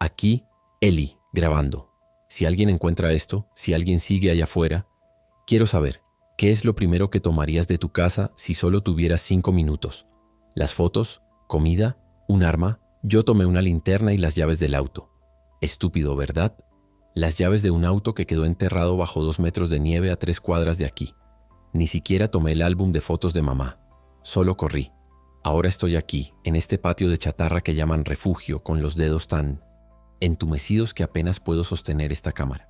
Aquí, Eli, grabando. Si alguien encuentra esto, si alguien sigue allá afuera, quiero saber, ¿qué es lo primero que tomarías de tu casa si solo tuvieras 5 minutos? ¿Las fotos? ¿Comida? ¿Un arma? Yo tomé una linterna y las llaves del auto. Estúpido, ¿verdad? Las llaves de un auto que quedó enterrado bajo 2 metros de nieve a 3 cuadras de aquí. Ni siquiera tomé el álbum de fotos de mamá. Solo corrí. Ahora estoy aquí, en este patio de chatarra que llaman refugio, con los dedos tan entumecidos que apenas puedo sostener esta cámara.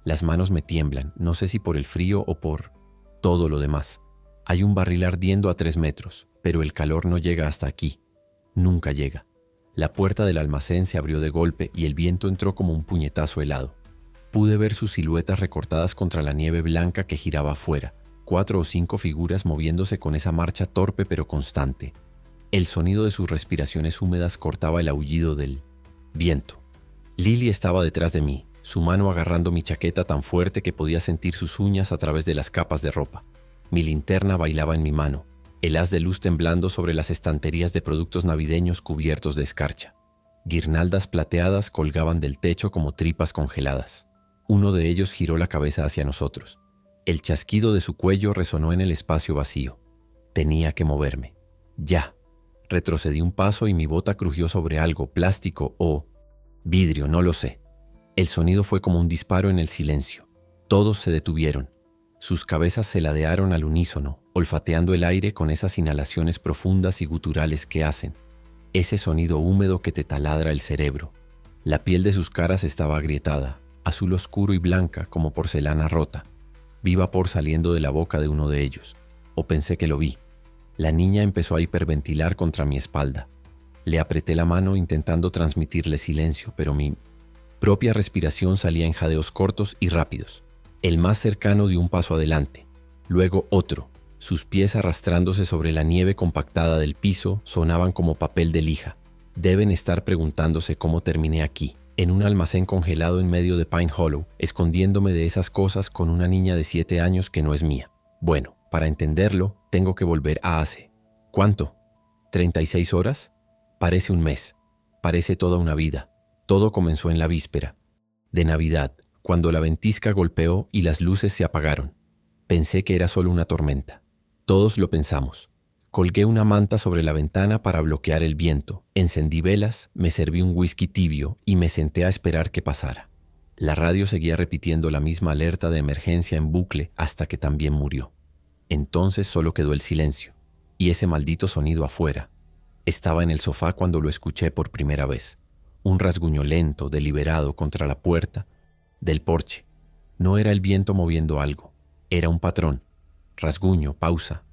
Las manos me tiemblan, no sé si por el frío o por todo lo demás. Hay un barril ardiendo a 3 metros, pero el calor no llega hasta aquí. Nunca llega. La puerta del almacén se abrió de golpe y el viento entró como un puñetazo helado. Pude ver sus siluetas recortadas contra la nieve blanca que giraba afuera, 4 o 5 figuras moviéndose con esa marcha torpe pero constante. El sonido de sus respiraciones húmedas cortaba el aullido del viento. Lily estaba detrás de mí, su mano agarrando mi chaqueta tan fuerte que podía sentir sus uñas a través de las capas de ropa. Mi linterna bailaba en mi mano, el haz de luz temblando sobre las estanterías de productos navideños cubiertos de escarcha. Guirnaldas plateadas colgaban del techo como tripas congeladas. Uno de ellos giró la cabeza hacia nosotros. El chasquido de su cuello resonó en el espacio vacío. Tenía que moverme. Ya. Retrocedí un paso y mi bota crujió sobre algo, plástico o vidrio, no lo sé. El sonido fue como un disparo en el silencio. Todos se detuvieron. Sus cabezas se ladearon al unísono, olfateando el aire con esas inhalaciones profundas y guturales que hacen. Ese sonido húmedo que te taladra el cerebro. La piel de sus caras estaba agrietada, azul oscuro y blanca como porcelana rota. Vi vapor saliendo de la boca de uno de ellos. O pensé que lo vi. La niña empezó a hiperventilar contra mi espalda. Le apreté la mano intentando transmitirle silencio, pero mi propia respiración salía en jadeos cortos y rápidos. El más cercano dio un paso adelante, luego otro. Sus pies arrastrándose sobre la nieve compactada del piso sonaban como papel de lija. Deben estar preguntándose cómo terminé aquí, en un almacén congelado en medio de Pine Hollow, escondiéndome de esas cosas con una niña de 7 años que no es mía. Bueno, para entenderlo, tengo que volver a hace. ¿Cuánto? ¿36 horas? Parece un mes. Parece toda una vida. Todo comenzó en la víspera de Navidad, cuando la ventisca golpeó y las luces se apagaron. Pensé que era solo una tormenta. Todos lo pensamos. Colgué una manta sobre la ventana para bloquear el viento, encendí velas, me serví un whisky tibio y me senté a esperar que pasara. La radio seguía repitiendo la misma alerta de emergencia en bucle hasta que también murió. Entonces solo quedó el silencio y ese maldito sonido afuera. Estaba en el sofá cuando lo escuché por primera vez. Un rasguño lento, deliberado contra la puerta del porche. No era el viento moviendo algo, era un patrón. Rasguño, pausa,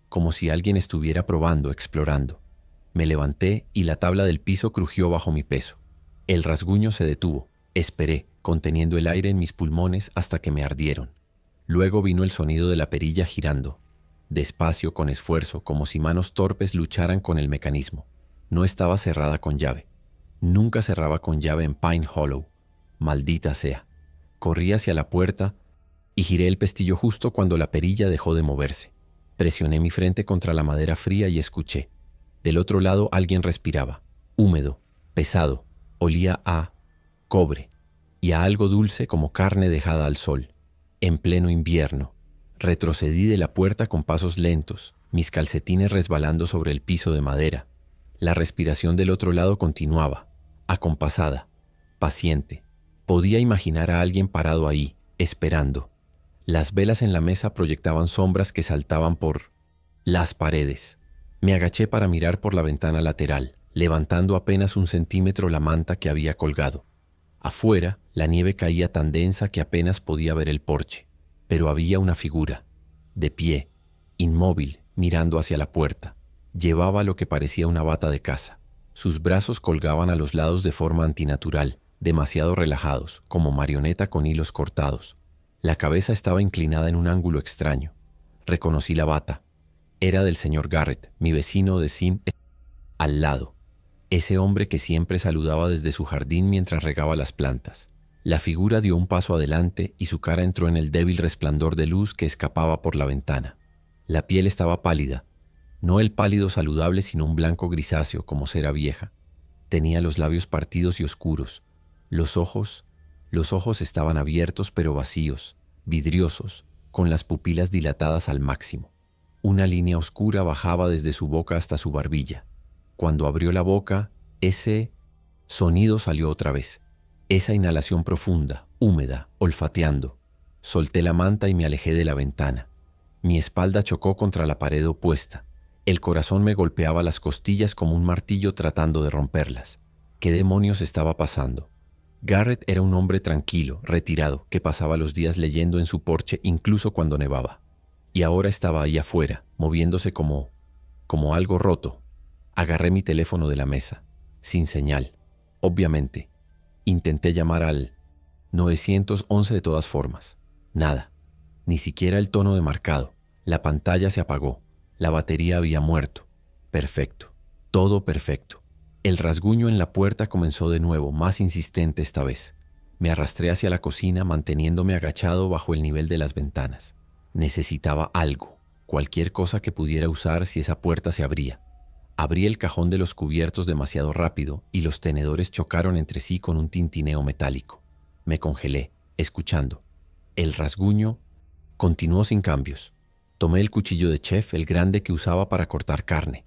como si alguien estuviera probando, explorando. Me levanté y la tabla del piso crujió bajo mi peso. El rasguño se detuvo. Esperé, conteniendo el aire en mis pulmones hasta que me ardieron. Luego vino el sonido de la perilla girando. Despacio, con esfuerzo, como si manos torpes lucharan con el mecanismo. No estaba cerrada con llave. Nunca cerraba con llave en Pine Hollow. Maldita sea. Corrí hacia la puerta y giré el pestillo justo cuando la perilla dejó de moverse. Presioné mi frente contra la madera fría y escuché. Del otro lado alguien respiraba. Húmedo, pesado, olía a cobre y a algo dulce como carne dejada al sol. En pleno invierno. Retrocedí de la puerta con pasos lentos, mis calcetines resbalando sobre el piso de madera. La respiración del otro lado continuaba, acompasada, paciente. Podía imaginar a alguien parado ahí, esperando. Las velas en la mesa proyectaban sombras que saltaban por las paredes. Me agaché para mirar por la ventana lateral, levantando apenas 1 centímetro la manta que había colgado. Afuera, la nieve caía tan densa que apenas podía ver el porche. Pero había una figura, de pie, inmóvil, mirando hacia la puerta. Llevaba lo que parecía una bata de caza. Sus brazos colgaban a los lados de forma antinatural, demasiado relajados, como marioneta con hilos cortados. La cabeza estaba inclinada en un ángulo extraño. Reconocí la bata. Era del señor Garrett, mi vecino de al lado. Ese hombre que siempre saludaba desde su jardín mientras regaba las plantas. La figura dio un paso adelante y su cara entró en el débil resplandor de luz que escapaba por la ventana. La piel estaba pálida, no el pálido saludable sino un blanco grisáceo como cera vieja. Tenía los labios partidos y oscuros. Los ojos estaban abiertos pero vacíos, vidriosos, con las pupilas dilatadas al máximo. Una línea oscura bajaba desde su boca hasta su barbilla. Cuando abrió la boca, ese sonido salió otra vez. Esa inhalación profunda, húmeda, olfateando. Solté la manta y me alejé de la ventana. Mi espalda chocó contra la pared opuesta. El corazón me golpeaba las costillas como un martillo tratando de romperlas. ¿Qué demonios estaba pasando? Garrett era un hombre tranquilo, retirado, que pasaba los días leyendo en su porche incluso cuando nevaba. Y ahora estaba ahí afuera, moviéndose como algo roto. Agarré mi teléfono de la mesa, sin señal. Obviamente, intenté llamar al 911 de todas formas. Nada, ni siquiera el tono de marcado. La pantalla se apagó. La batería había muerto. Perfecto, todo perfecto. El rasguño en la puerta comenzó de nuevo, más insistente esta vez. Me arrastré hacia la cocina manteniéndome agachado bajo el nivel de las ventanas. Necesitaba algo, cualquier cosa que pudiera usar si esa puerta se abría. Abrí el cajón de los cubiertos demasiado rápido y los tenedores chocaron entre sí con un tintineo metálico. Me congelé, escuchando. El rasguño continuó sin cambios. Tomé el cuchillo de chef, el grande que usaba para cortar carne.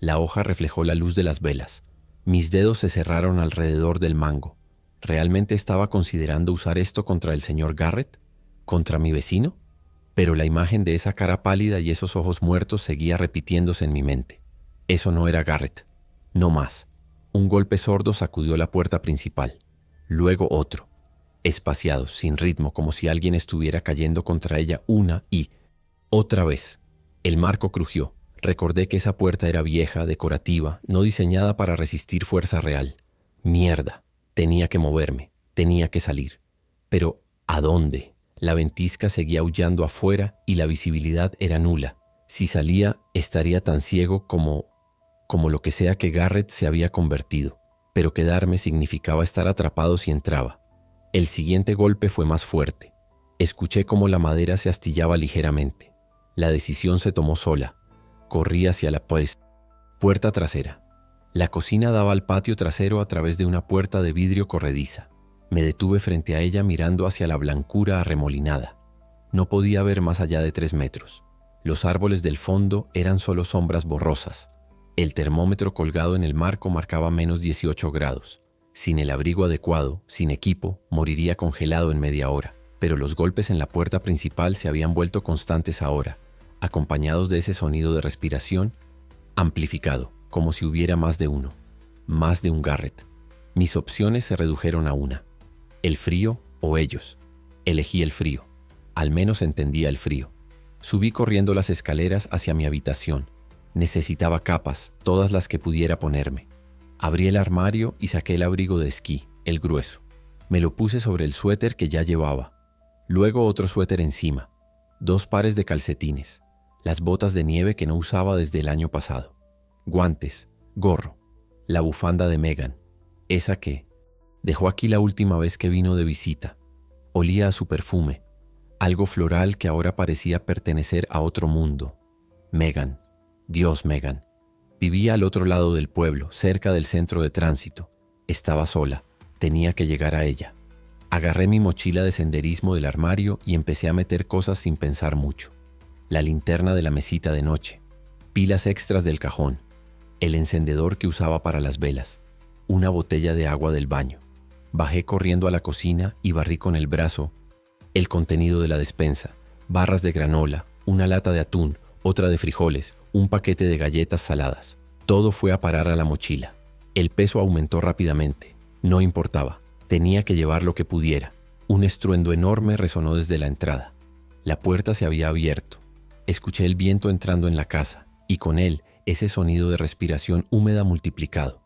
La hoja reflejó la luz de las velas. Mis dedos se cerraron alrededor del mango. ¿Realmente estaba considerando usar esto contra el señor Garrett? ¿Contra mi vecino? Pero la imagen de esa cara pálida y esos ojos muertos seguía repitiéndose en mi mente. Eso no era Garrett. No más. Un golpe sordo sacudió la puerta principal. Luego otro. Espaciados, sin ritmo, como si alguien estuviera cayendo contra ella una y otra vez. El marco crujió. Recordé que esa puerta era vieja, decorativa, no diseñada para resistir fuerza real. Mierda. Tenía que moverme. Tenía que salir. Pero, ¿a dónde? La ventisca seguía aullando afuera y la visibilidad era nula. Si salía, estaría tan ciego como lo que sea que Garrett se había convertido. Pero quedarme significaba estar atrapado si entraba. El siguiente golpe fue más fuerte. Escuché cómo la madera se astillaba ligeramente. La decisión se tomó sola. Corrí hacia la puerta trasera. La cocina daba al patio trasero a través de una puerta de vidrio corrediza. Me detuve frente a ella mirando hacia la blancura arremolinada. No podía ver más allá de 3 metros. Los árboles del fondo eran solo sombras borrosas. El termómetro colgado en el marco marcaba menos 18 grados. Sin el abrigo adecuado, sin equipo, moriría congelado en media hora. Pero los golpes en la puerta principal se habían vuelto constantes ahora, acompañados de ese sonido de respiración amplificado, como si hubiera más de uno, más de un Garrett. Mis opciones se redujeron a una: el frío o ellos. Elegí el frío. Al menos entendía el frío. Subí corriendo las escaleras hacia mi habitación. Necesitaba capas, todas las que pudiera ponerme. Abrí el armario y saqué el abrigo de esquí, el grueso. Me lo puse sobre el suéter que ya llevaba. Luego otro suéter encima. 2 pares de calcetines. Las botas de nieve que no usaba desde el año pasado. Guantes, gorro, la bufanda de Megan, esa que dejó aquí la última vez que vino de visita. Olía a su perfume, algo floral que ahora parecía pertenecer a otro mundo. Megan, Dios, Megan. Vivía al otro lado del pueblo, cerca del centro de tránsito. Estaba sola, tenía que llegar a ella. Agarré mi mochila de senderismo del armario y empecé a meter cosas sin pensar mucho. La linterna de la mesita de noche, pilas extras del cajón, el encendedor que usaba para las velas, una botella de agua del baño. Bajé corriendo a la cocina y barrí con el brazo el contenido de la despensa: barras de granola, una lata de atún, otra de frijoles, un paquete de galletas saladas. Todo fue a parar a la mochila. El peso aumentó rápidamente. No importaba, tenía que llevar lo que pudiera. Un estruendo enorme resonó desde la entrada. La puerta se había abierto. Escuché el viento entrando en la casa, y con él ese sonido de respiración húmeda multiplicado.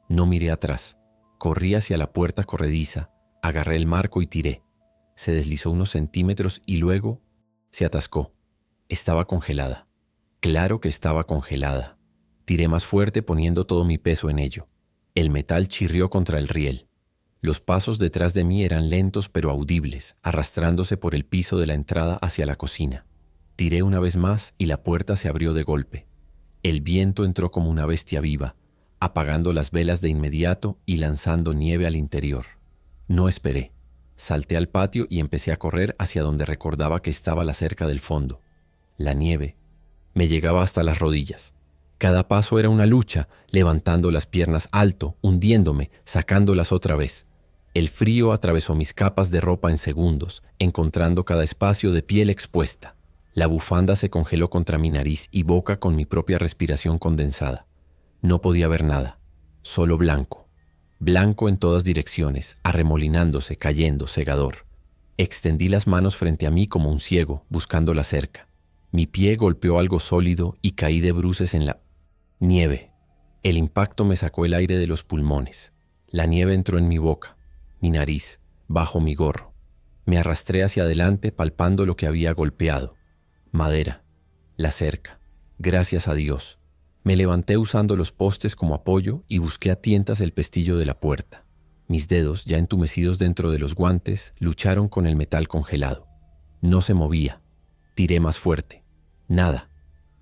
No miré atrás. Corrí hacia la puerta corrediza, agarré el marco y tiré. Se deslizó unos centímetros y luego se atascó. Estaba congelada. Claro que estaba congelada. Tiré más fuerte poniendo todo mi peso en ello. El metal chirrió contra el riel. Los pasos detrás de mí eran lentos pero audibles, arrastrándose por el piso de la entrada hacia la cocina. Tiré una vez más y la puerta se abrió de golpe. El viento entró como una bestia viva, apagando las velas de inmediato y lanzando nieve al interior. No esperé. Salté al patio y empecé a correr hacia donde recordaba que estaba la cerca del fondo. La nieve me llegaba hasta las rodillas. Cada paso era una lucha, levantando las piernas alto, hundiéndome, sacándolas otra vez. El frío atravesó mis capas de ropa en segundos, encontrando cada espacio de piel expuesta. La bufanda se congeló contra mi nariz y boca con mi propia respiración condensada. No podía ver nada, solo blanco. Blanco en todas direcciones, arremolinándose, cayendo, cegador. Extendí las manos frente a mí como un ciego, buscando la cerca. Mi pie golpeó algo sólido y caí de bruces en la nieve. El impacto me sacó el aire de los pulmones. La nieve entró en mi boca, mi nariz, bajo mi gorro. Me arrastré hacia adelante palpando lo que había golpeado. Madera, la cerca. Gracias a Dios. Me levanté usando los postes como apoyo y busqué a tientas el pestillo de la puerta. Mis dedos, ya entumecidos dentro de los guantes, lucharon con el metal congelado. No se movía. Tiré más fuerte. Nada.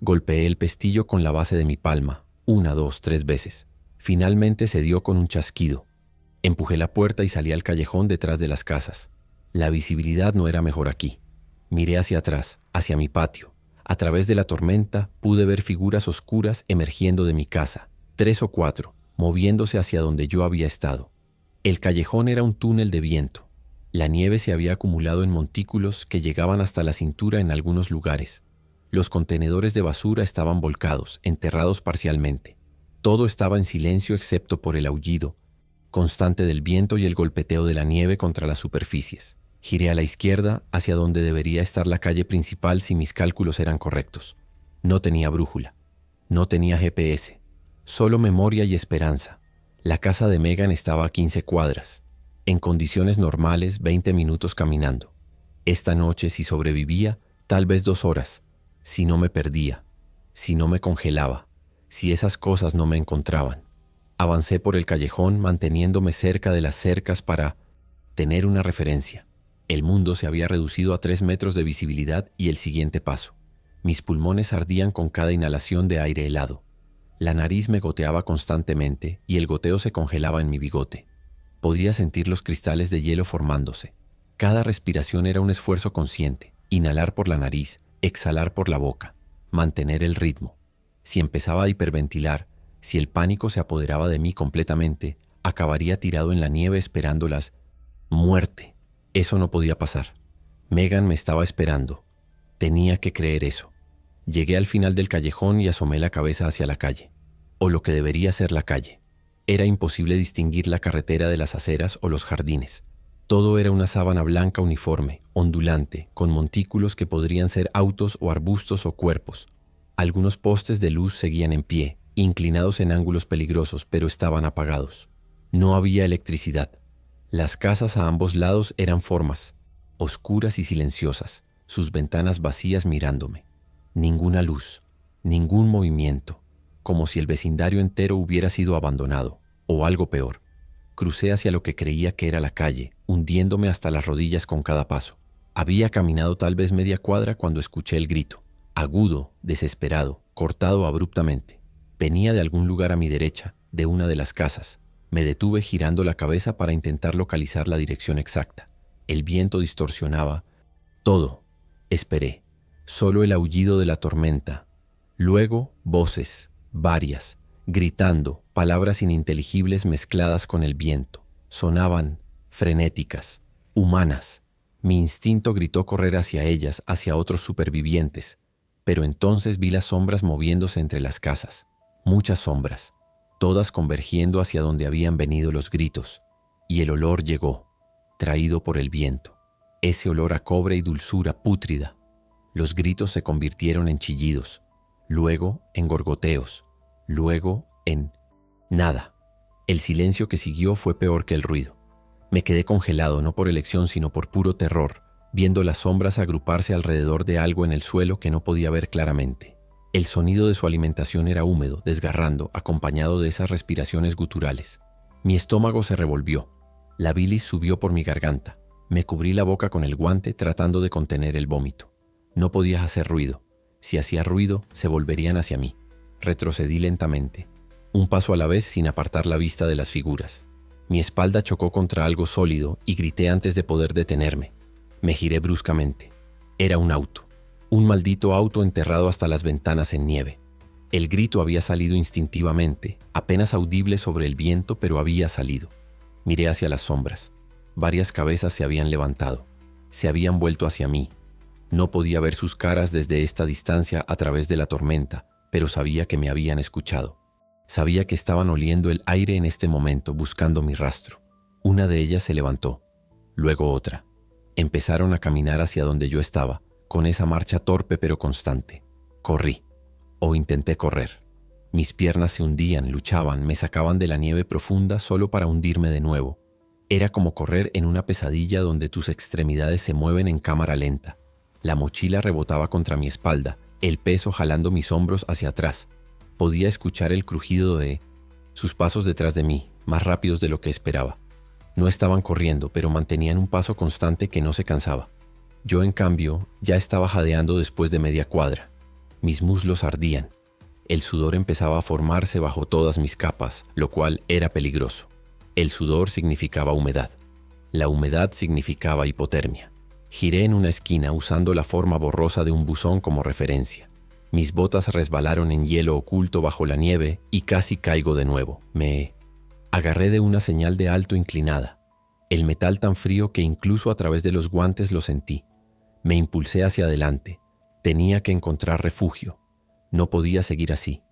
Golpeé el pestillo con la base de mi palma, 1, 2, 3 veces. Finalmente cedió con un chasquido. Empujé la puerta y salí al callejón detrás de las casas. La visibilidad no era mejor aquí. Miré hacia atrás, hacia mi patio. A través de la tormenta pude ver figuras oscuras emergiendo de mi casa, 3 o 4, moviéndose hacia donde yo había estado. El callejón era un túnel de viento. La nieve se había acumulado en montículos que llegaban hasta la cintura en algunos lugares. Los contenedores de basura estaban volcados, enterrados parcialmente. Todo estaba en silencio excepto por el aullido constante del viento y el golpeteo de la nieve contra las superficies. Giré a la izquierda, hacia donde debería estar la calle principal si mis cálculos eran correctos. No tenía brújula. No tenía GPS. Solo memoria y esperanza. La casa de Megan estaba a 15 cuadras. En condiciones normales, 20 minutos caminando. Esta noche, si sobrevivía, tal vez 2 horas. Si no me perdía. Si no me congelaba. Si esas cosas no me encontraban. Avancé por el callejón manteniéndome cerca de las cercas para tener una referencia. El mundo se había reducido a 3 metros de visibilidad y el siguiente paso. Mis pulmones ardían con cada inhalación de aire helado. La nariz me goteaba constantemente y el goteo se congelaba en mi bigote. Podía sentir los cristales de hielo formándose. Cada respiración era un esfuerzo consciente. Inhalar por la nariz, exhalar por la boca. Mantener el ritmo. Si empezaba a hiperventilar, si el pánico se apoderaba de mí completamente, acabaría tirado en la nieve esperando las muerte. Eso no podía pasar. Megan me estaba esperando. Tenía que creer eso. Llegué al final del callejón y asomé la cabeza hacia la calle, o lo que debería ser la calle. Era imposible distinguir la carretera de las aceras o los jardines. Todo era una sábana blanca uniforme, ondulante, con montículos que podrían ser autos o arbustos o cuerpos. Algunos postes de luz seguían en pie, inclinados en ángulos peligrosos, pero estaban apagados. No había electricidad. Las casas a ambos lados eran formas, oscuras y silenciosas, sus ventanas vacías mirándome. Ninguna luz, ningún movimiento, como si el vecindario entero hubiera sido abandonado, o algo peor. Crucé hacia lo que creía que era la calle, hundiéndome hasta las rodillas con cada paso. Había caminado tal vez media cuadra cuando escuché el grito, agudo, desesperado, cortado abruptamente. Venía de algún lugar a mi derecha, de una de las casas. Me detuve girando la cabeza para intentar localizar la dirección exacta. El viento distorsionaba todo. Esperé. Solo el aullido de la tormenta. Luego, voces, varias, gritando, palabras ininteligibles mezcladas con el viento. Sonaban frenéticas, humanas. Mi instinto gritó correr hacia ellas, hacia otros supervivientes. Pero entonces vi las sombras moviéndose entre las casas. Muchas sombras, todas convergiendo hacia donde habían venido los gritos. Y el olor llegó, traído por el viento. Ese olor a cobre y dulzura pútrida. Los gritos se convirtieron en chillidos, luego en gorgoteos, luego en nada. El silencio que siguió fue peor que el ruido. Me quedé congelado no por elección sino por puro terror, viendo las sombras agruparse alrededor de algo en el suelo que no podía ver claramente. El sonido de su alimentación era húmedo, desgarrando, acompañado de esas respiraciones guturales. Mi estómago se revolvió. La bilis subió por mi garganta. Me cubrí la boca con el guante tratando de contener el vómito. No podía hacer ruido. Si hacía ruido, se volverían hacia mí. Retrocedí lentamente. un paso a la vez sin apartar la vista de las figuras. Mi espalda chocó contra algo sólido y grité antes de poder detenerme. Me giré bruscamente. Era un auto. Un maldito auto enterrado hasta las ventanas en nieve. El grito había salido instintivamente, apenas audible sobre el viento, pero había salido. Miré hacia las sombras. Varias cabezas se habían levantado. Se habían vuelto hacia mí. No podía ver sus caras desde esta distancia a través de la tormenta, pero sabía que me habían escuchado. Sabía que estaban oliendo el aire en este momento, buscando mi rastro. Una de ellas se levantó, luego otra. Empezaron a caminar hacia donde yo estaba, con esa marcha torpe pero constante. Corrí, o intenté correr. Mis piernas se hundían, luchaban, me sacaban de la nieve profunda solo para hundirme de nuevo. Era como correr en una pesadilla donde tus extremidades se mueven en cámara lenta. La mochila rebotaba contra mi espalda, el peso jalando mis hombros hacia atrás. Podía escuchar el crujido de sus pasos detrás de mí, más rápidos de lo que esperaba. No estaban corriendo, pero mantenían un paso constante que no se cansaba. Yo, en cambio, ya estaba jadeando después de media cuadra. Mis muslos ardían. El sudor empezaba a formarse bajo todas mis capas, lo cual era peligroso. El sudor significaba humedad. La humedad significaba hipotermia. Giré en una esquina usando la forma borrosa de un buzón como referencia. Mis botas resbalaron en hielo oculto bajo la nieve y casi caigo de nuevo. Me agarré de una señal de alto inclinada. El metal tan frío que incluso a través de los guantes lo sentí. Me impulsé hacia adelante. Tenía que encontrar refugio. No podía seguir así.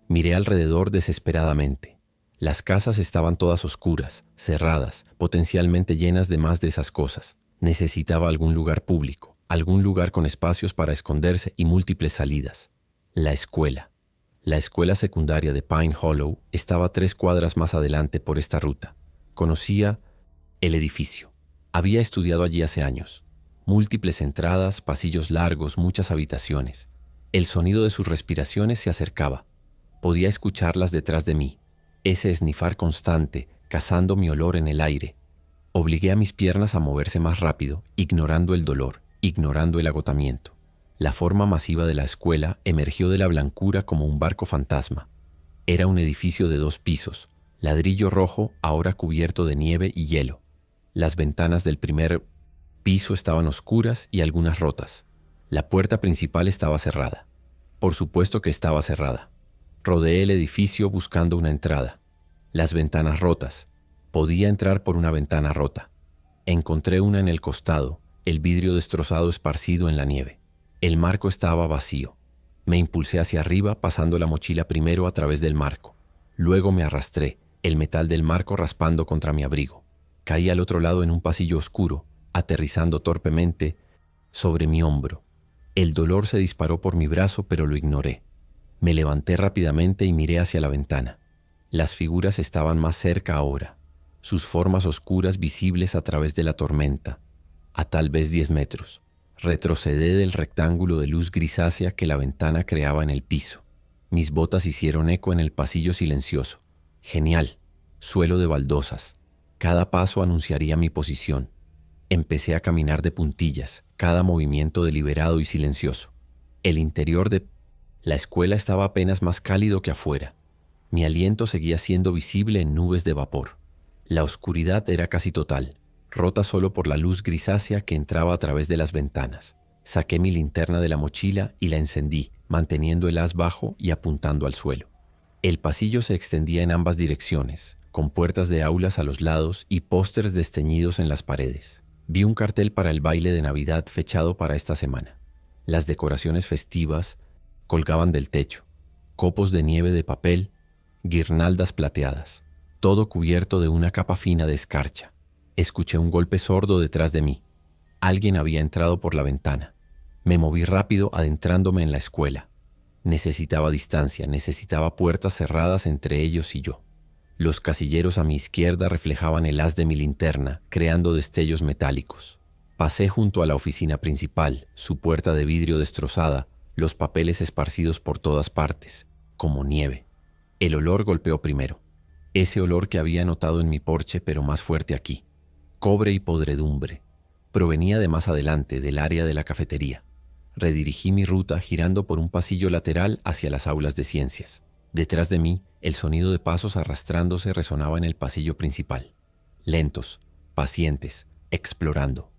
Miré alrededor desesperadamente. Las casas estaban todas oscuras, cerradas, potencialmente llenas de más de esas cosas. Necesitaba algún lugar público, algún lugar con espacios para esconderse y múltiples salidas. La escuela. La escuela secundaria de Pine Hollow estaba 3 cuadras más adelante por esta ruta. Conocía el edificio. Había estudiado allí hace años. Múltiples entradas, pasillos largos, muchas habitaciones. El sonido de sus respiraciones se acercaba. Podía escucharlas detrás de mí. Ese esnifar constante, cazando mi olor en el aire. Obligué a mis piernas a moverse más rápido, ignorando el dolor, ignorando el agotamiento. La forma masiva de la escuela emergió de la blancura como un barco fantasma. Era un edificio de 2 pisos, ladrillo rojo ahora cubierto de nieve y hielo. Las ventanas del primer piso estaban oscuras y algunas rotas. La puerta principal estaba cerrada. Por supuesto que estaba cerrada. Rodeé el edificio buscando una entrada. Las ventanas rotas. Podía entrar por una ventana rota. Encontré una en el costado, el vidrio destrozado esparcido en la nieve. El marco estaba vacío. Me impulsé hacia arriba pasando la mochila primero a través del marco. Luego me arrastré, el metal del marco raspando contra mi abrigo. Caí al otro lado en un pasillo oscuro, aterrizando torpemente sobre mi hombro. El dolor se disparó por mi brazo, pero lo ignoré. Me levanté rápidamente y miré hacia la ventana. Las figuras estaban más cerca ahora, sus formas oscuras visibles a través de la tormenta, a tal vez 10 metros. Retrocedé del rectángulo de luz grisácea que la ventana creaba en el piso. Mis botas hicieron eco en el pasillo silencioso. Genial, suelo de baldosas. Cada paso anunciaría mi posición. Empecé a caminar de puntillas, cada movimiento deliberado y silencioso. El interior de la escuela estaba apenas más cálido que afuera. Mi aliento seguía siendo visible en nubes de vapor. La oscuridad era casi total, rota solo por la luz grisácea que entraba a través de las ventanas. Saqué mi linterna de la mochila y la encendí, manteniendo el haz bajo y apuntando al suelo. El pasillo se extendía en ambas direcciones, con puertas de aulas a los lados y pósters desteñidos en las paredes. Vi un cartel para el baile de Navidad fechado para esta semana. Las decoraciones festivas colgaban del techo, copos de nieve de papel, guirnaldas plateadas, todo cubierto de una capa fina de escarcha. Escuché un golpe sordo detrás de mí. Alguien había entrado por la ventana. Me moví rápido adentrándome en la escuela. Necesitaba distancia, necesitaba puertas cerradas entre ellos y yo. Los casilleros a mi izquierda reflejaban el haz de mi linterna, creando destellos metálicos. Pasé junto a la oficina principal, su puerta de vidrio destrozada, los papeles esparcidos por todas partes, como nieve. El olor golpeó primero. Ese olor que había notado en mi porche, pero más fuerte aquí. Cobre y podredumbre. Provenía de más adelante, del área de la cafetería. Redirigí mi ruta girando por un pasillo lateral hacia las aulas de ciencias. Detrás de mí, El sonido de pasos arrastrándose resonaba en el pasillo principal. Lentos, pacientes, explorando.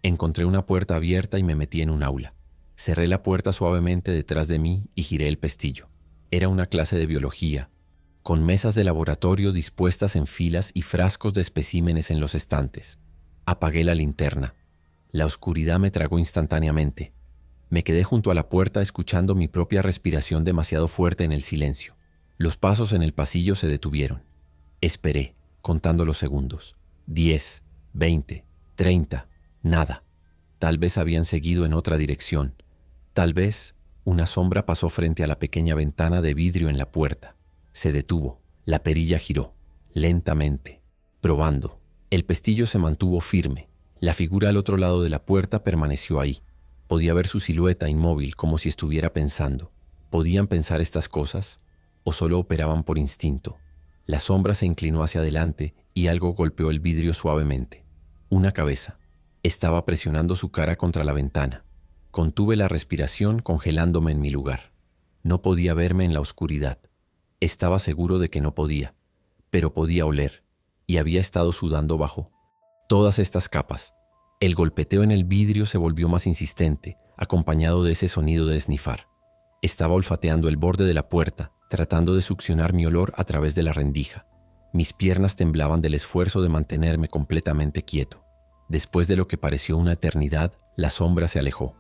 Encontré una puerta abierta y me metí en un aula. Cerré la puerta suavemente detrás de mí y giré el pestillo. Era una clase de biología, con mesas de laboratorio dispuestas en filas y frascos de especímenes en los estantes. Apagué la linterna. La oscuridad me tragó instantáneamente. Me quedé junto a la puerta escuchando mi propia respiración demasiado fuerte en el silencio. Los pasos en el pasillo se detuvieron. Esperé, contando los segundos. 10, 20, 30, nada. Tal vez habían seguido en otra dirección. Tal vez una sombra pasó frente a la pequeña ventana de vidrio en la puerta. Se detuvo. La perilla giró, lentamente, probando. El pestillo se mantuvo firme. La figura al otro lado de la puerta permaneció ahí. Podía ver su silueta inmóvil como si estuviera pensando. ¿Podían pensar estas cosas? ¿O solo operaban por instinto? La sombra se inclinó hacia adelante y algo golpeó el vidrio suavemente. Una cabeza. Estaba presionando su cara contra la ventana. Contuve la respiración congelándome en mi lugar. No podía verme en la oscuridad. Estaba seguro de que no podía, pero podía oler, y había estado sudando bajo todas estas capas. El golpeteo en el vidrio se volvió más insistente, acompañado de ese sonido de esnifar. Estaba olfateando el borde de la puerta, tratando de succionar mi olor a través de la rendija. Mis piernas temblaban del esfuerzo de mantenerme completamente quieto. Después de lo que pareció una eternidad, la sombra se alejó.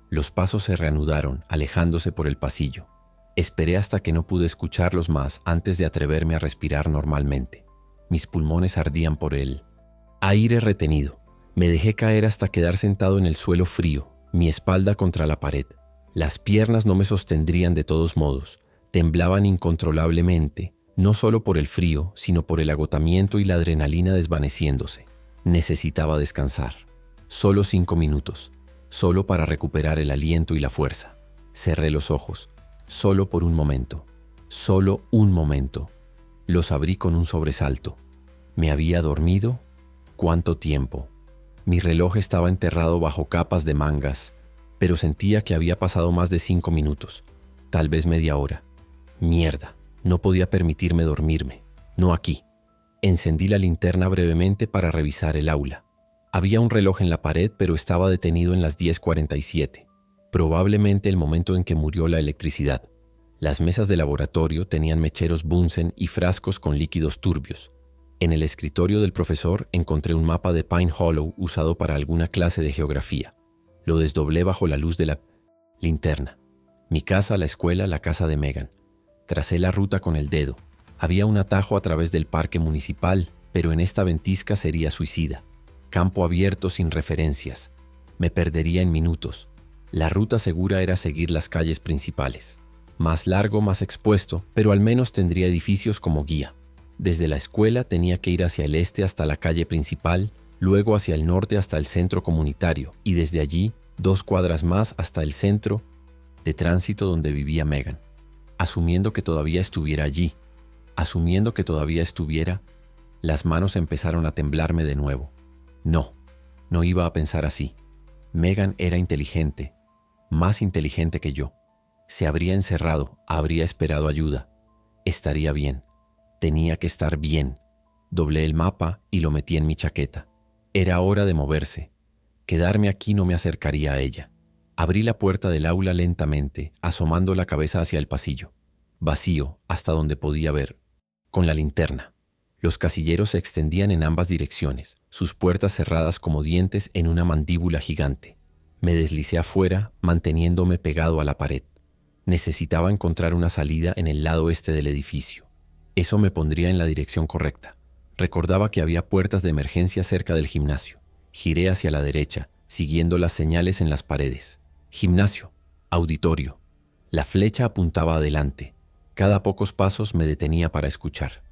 Los pasos se reanudaron, alejándose por el pasillo. Esperé hasta que no pude escucharlos más antes de atreverme a respirar normalmente. Mis pulmones ardían por el aire retenido. Me dejé caer hasta quedar sentado en el suelo frío, mi espalda contra la pared. Las piernas no me sostendrían de todos modos. Temblaban incontrolablemente, no solo por el frío, sino por el agotamiento y la adrenalina desvaneciéndose. Necesitaba descansar. Solo 5 minutos. Solo para recuperar el aliento y la fuerza. Cerré los ojos, solo por un momento, solo un momento. Los abrí con un sobresalto. ¿Me había dormido? ¿Cuánto tiempo? Mi reloj estaba enterrado bajo capas de mangas, pero sentía que había pasado más de 5 minutos, tal vez media hora. Mierda, no podía permitirme dormirme, no aquí. Encendí la linterna brevemente para revisar el aula. Había un reloj en la pared, pero estaba detenido en las 10:47. Probablemente el momento en que murió la electricidad. Las mesas de laboratorio tenían mecheros Bunsen y frascos con líquidos turbios. En el escritorio del profesor encontré un mapa de Pine Hollow usado para alguna clase de geografía. Lo desdoblé bajo la luz de la linterna. Mi casa, la escuela, la casa de Megan. Tracé la ruta con el dedo. Había un atajo a través del parque municipal, pero en esta ventisca sería suicida. Campo abierto sin referencias. Me perdería en minutos. La ruta segura era seguir las calles principales. Más largo, más expuesto, pero al menos tendría edificios como guía. Desde la escuela tenía que ir hacia el este hasta la calle principal, luego hacia el norte hasta el centro comunitario, y desde allí 2 cuadras más hasta el centro de tránsito donde vivía Megan. Asumiendo que todavía estuviera allí, las manos empezaron a temblarme de nuevo. No iba a pensar así. Megan era inteligente, más inteligente que yo. Se habría encerrado, habría esperado ayuda. Estaría bien. Tenía que estar bien. Doblé el mapa y lo metí en mi chaqueta. Era hora de moverse. Quedarme aquí no me acercaría a ella. Abrí la puerta del aula lentamente, asomando la cabeza hacia el pasillo. Vacío, hasta donde podía ver. Con la linterna. Los casilleros se extendían en ambas direcciones, sus puertas cerradas como dientes en una mandíbula gigante. Me deslicé afuera, manteniéndome pegado a la pared. Necesitaba encontrar una salida en el lado este del edificio. Eso me pondría en la dirección correcta. Recordaba que había puertas de emergencia cerca del gimnasio. Giré hacia la derecha, siguiendo las señales en las paredes. Gimnasio, auditorio. La flecha apuntaba adelante. Cada pocos pasos me detenía para escuchar.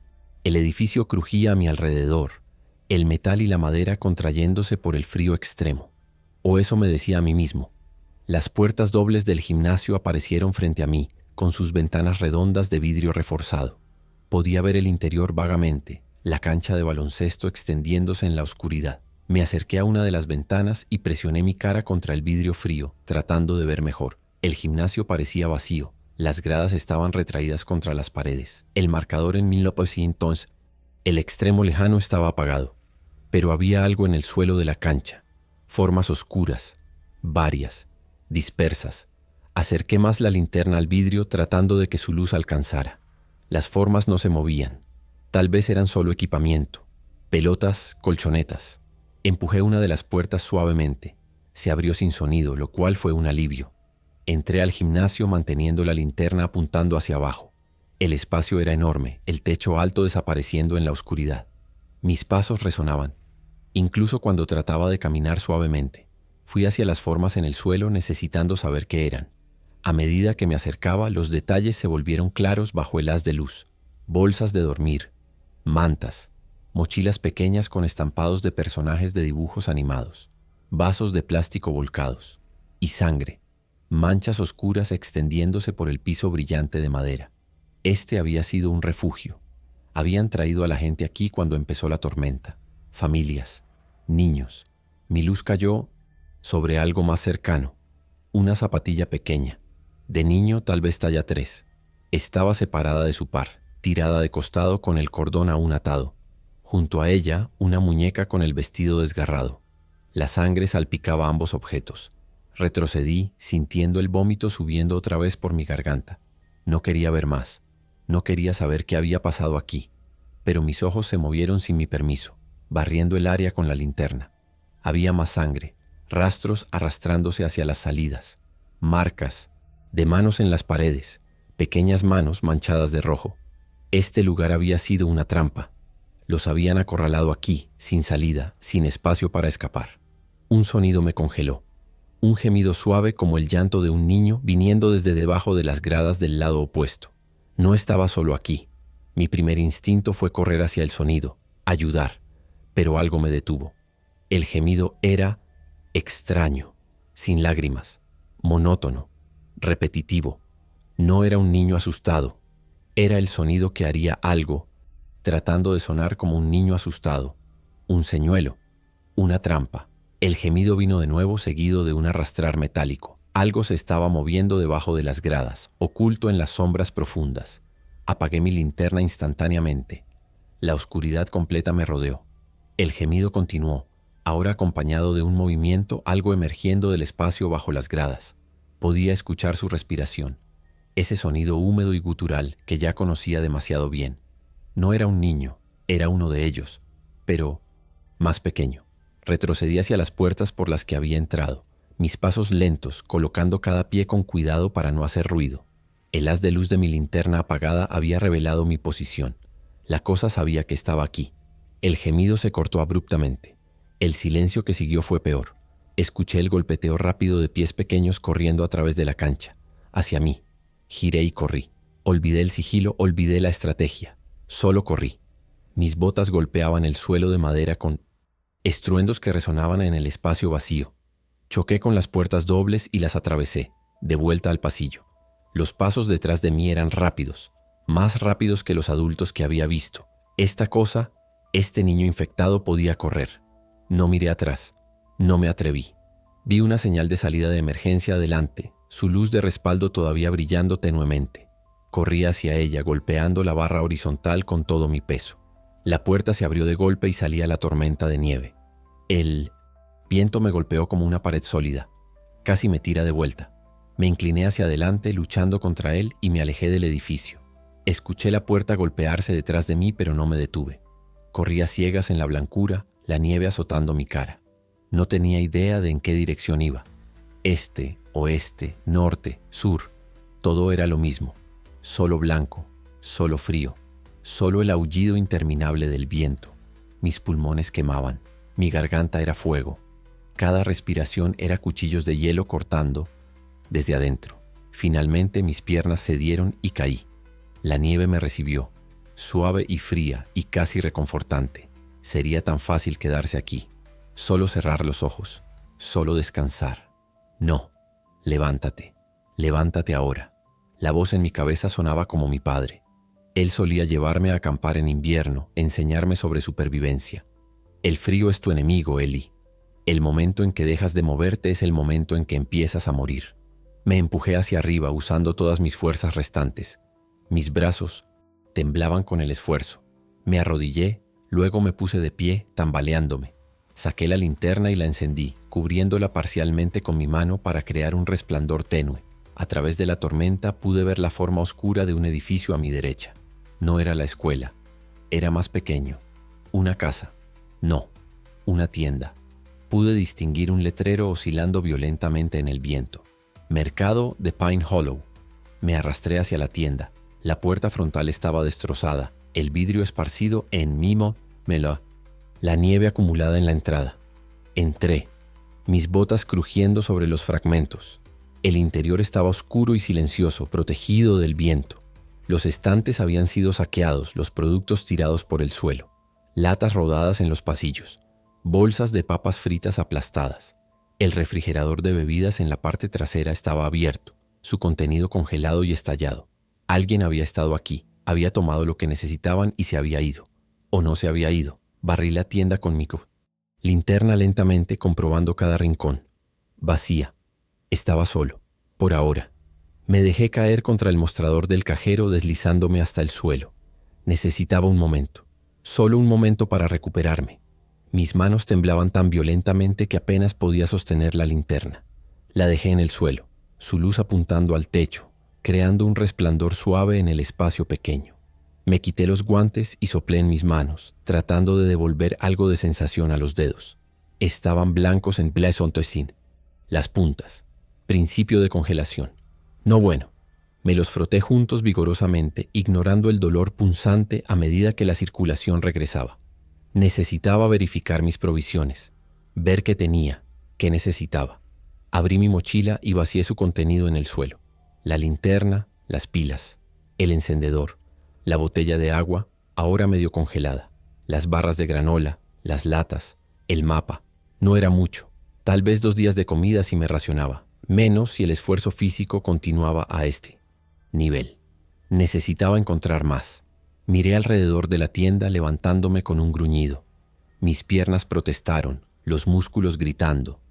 El edificio crujía a mi alrededor, el metal y la madera contrayéndose por el frío extremo. O eso me decía a mí mismo. Las puertas dobles del gimnasio aparecieron frente a mí, con sus ventanas redondas de vidrio reforzado. Podía ver el interior vagamente, la cancha de baloncesto extendiéndose en la oscuridad. Me acerqué a una de las ventanas y presioné mi cara contra el vidrio frío, tratando de ver mejor. El gimnasio parecía vacío, Las gradas estaban retraídas contra las paredes. El marcador en 1900, el extremo lejano estaba apagado. Pero había algo en el suelo de la cancha. Formas oscuras, varias, dispersas. Acerqué más la linterna al vidrio tratando de que su luz alcanzara. Las formas no se movían. Tal vez eran solo equipamiento. Pelotas, colchonetas. Empujé una de las puertas suavemente. Se abrió sin sonido, lo cual fue un alivio. Entré al gimnasio manteniendo la linterna apuntando hacia abajo. El espacio era enorme, el techo alto desapareciendo en la oscuridad. Mis pasos resonaban, incluso cuando trataba de caminar suavemente. Fui hacia las formas en el suelo necesitando saber qué eran. A medida que me acercaba, los detalles se volvieron claros bajo el haz de luz. Bolsas de dormir, mantas, mochilas pequeñas con estampados de personajes de dibujos animados, vasos de plástico volcados, y sangre, manchas oscuras extendiéndose por el piso brillante de madera. Este había sido un refugio. Habían traído a la gente aquí cuando empezó la tormenta. Familias, niños. Mi luz cayó sobre algo más cercano. Una zapatilla pequeña. De niño, tal vez talla 3. Estaba separada de su par, tirada de costado con el cordón aún atado. Junto a ella, una muñeca con el vestido desgarrado. La sangre salpicaba ambos objetos. Retrocedí, sintiendo el vómito subiendo otra vez por mi garganta. No quería ver más. No quería saber qué había pasado aquí. Pero mis ojos se movieron sin mi permiso, barriendo el área con la linterna. Había más sangre, rastros arrastrándose hacia las salidas, marcas, de manos en las paredes, pequeñas manos manchadas de rojo. Este lugar había sido una trampa. Los habían acorralado aquí, sin salida, sin espacio para escapar. Un sonido me congeló. Un gemido suave como el llanto de un niño viniendo desde debajo de las gradas del lado opuesto. No estaba solo aquí. Mi primer instinto fue correr hacia el sonido, ayudar, pero algo me detuvo. El gemido era extraño, sin lágrimas, monótono, repetitivo. No era un niño asustado. Era el sonido que haría algo, tratando de sonar como un niño asustado. Un señuelo, una trampa. El gemido vino de nuevo seguido de un arrastrar metálico. Algo se estaba moviendo debajo de las gradas, oculto en las sombras profundas. Apagué mi linterna instantáneamente. La oscuridad completa me rodeó. El gemido continuó, ahora acompañado de un movimiento, algo emergiendo del espacio bajo las gradas. Podía escuchar su respiración, ese sonido húmedo y gutural que ya conocía demasiado bien. No era un niño, era uno de ellos, pero más pequeño. Retrocedí hacia las puertas por las que había entrado, mis pasos lentos, colocando cada pie con cuidado para no hacer ruido. El haz de luz de mi linterna apagada había revelado mi posición. La cosa sabía que estaba aquí. El gemido se cortó abruptamente. El silencio que siguió fue peor. Escuché el golpeteo rápido de pies pequeños corriendo a través de la cancha, hacia mí. Giré y corrí. Olvidé el sigilo, olvidé la estrategia. Solo corrí. Mis botas golpeaban el suelo de madera con estruendos que resonaban en el espacio vacío. Choqué con las puertas dobles y las atravesé, de vuelta al pasillo. Los pasos detrás de mí eran rápidos, más rápidos que los adultos que había visto. Esta cosa, este niño infectado podía correr. No miré atrás, no me atreví. Vi una señal de salida de emergencia adelante, su luz de respaldo todavía brillando tenuemente. Corrí hacia ella, golpeando la barra horizontal con todo mi peso. La puerta se abrió de golpe y salía la tormenta de nieve. El viento me golpeó como una pared sólida. Casi me tira de vuelta. Me incliné hacia adelante, luchando contra él, y me alejé del edificio. Escuché la puerta golpearse detrás de mí, pero no me detuve. Corrí a ciegas en la blancura, la nieve azotando mi cara. No tenía idea de en qué dirección iba. Este, oeste, norte, sur, todo era lo mismo. Solo blanco, solo frío, solo el aullido interminable del viento. Mis pulmones quemaban, mi garganta era fuego. Cada respiración era cuchillos de hielo cortando desde adentro. Finalmente mis piernas cedieron y caí. La nieve me recibió, suave y fría y casi reconfortante. Sería tan fácil quedarse aquí. Solo cerrar los ojos, solo descansar. No, levántate, levántate ahora. La voz en mi cabeza sonaba como mi padre. Él solía llevarme a acampar en invierno, enseñarme sobre supervivencia. El frío es tu enemigo, Eli. El momento en que dejas de moverte es el momento en que empiezas a morir. Me empujé hacia arriba usando todas mis fuerzas restantes. Mis brazos temblaban con el esfuerzo. Me arrodillé, luego me puse de pie, tambaleándome. Saqué la linterna y la encendí, cubriéndola parcialmente con mi mano para crear un resplandor tenue. A través de la tormenta pude ver la forma oscura de un edificio a mi derecha. No era la escuela, era más pequeño. Una casa. No, una tienda. Pude distinguir un letrero oscilando violentamente en el viento. Mercado de Pine Hollow. Me arrastré hacia la tienda. La puerta frontal estaba destrozada, el vidrio esparcido en la nieve acumulada en la entrada. Entré, mis botas crujiendo sobre los fragmentos. El interior estaba oscuro y silencioso, protegido del viento. Los estantes habían sido saqueados, los productos tirados por el suelo. Latas rodadas en los pasillos. Bolsas de papas fritas aplastadas. El refrigerador de bebidas en la parte trasera estaba abierto, su contenido congelado y estallado. Alguien había estado aquí, había tomado lo que necesitaban y se había ido. O no se había ido. Barrí la tienda con mi linterna lentamente, comprobando cada rincón. Vacía. Estaba solo. Por ahora. Me dejé caer contra el mostrador del cajero, deslizándome hasta el suelo. Necesitaba un momento. Solo un momento para recuperarme. Mis manos temblaban tan violentamente que apenas podía sostener la linterna. La dejé en el suelo, su luz apuntando al techo, creando un resplandor suave en el espacio pequeño. Me quité los guantes y soplé en mis manos, tratando de devolver algo de sensación a los dedos. Estaban blancos en Blessontessin. Las puntas. Principio de congelación. No bueno. Me los froté juntos vigorosamente, ignorando el dolor punzante a medida que la circulación regresaba. Necesitaba verificar mis provisiones, ver qué tenía, qué necesitaba. Abrí mi mochila y vacié su contenido en el suelo. La linterna, las pilas, el encendedor, la botella de agua, ahora medio congelada, las barras de granola, las latas, el mapa. No era mucho, tal vez 2 días de comida si me racionaba, menos si el esfuerzo físico continuaba a este nivel. Necesitaba encontrar más. Miré alrededor de la tienda levantándome con un gruñido. Mis piernas protestaron, los músculos gritando.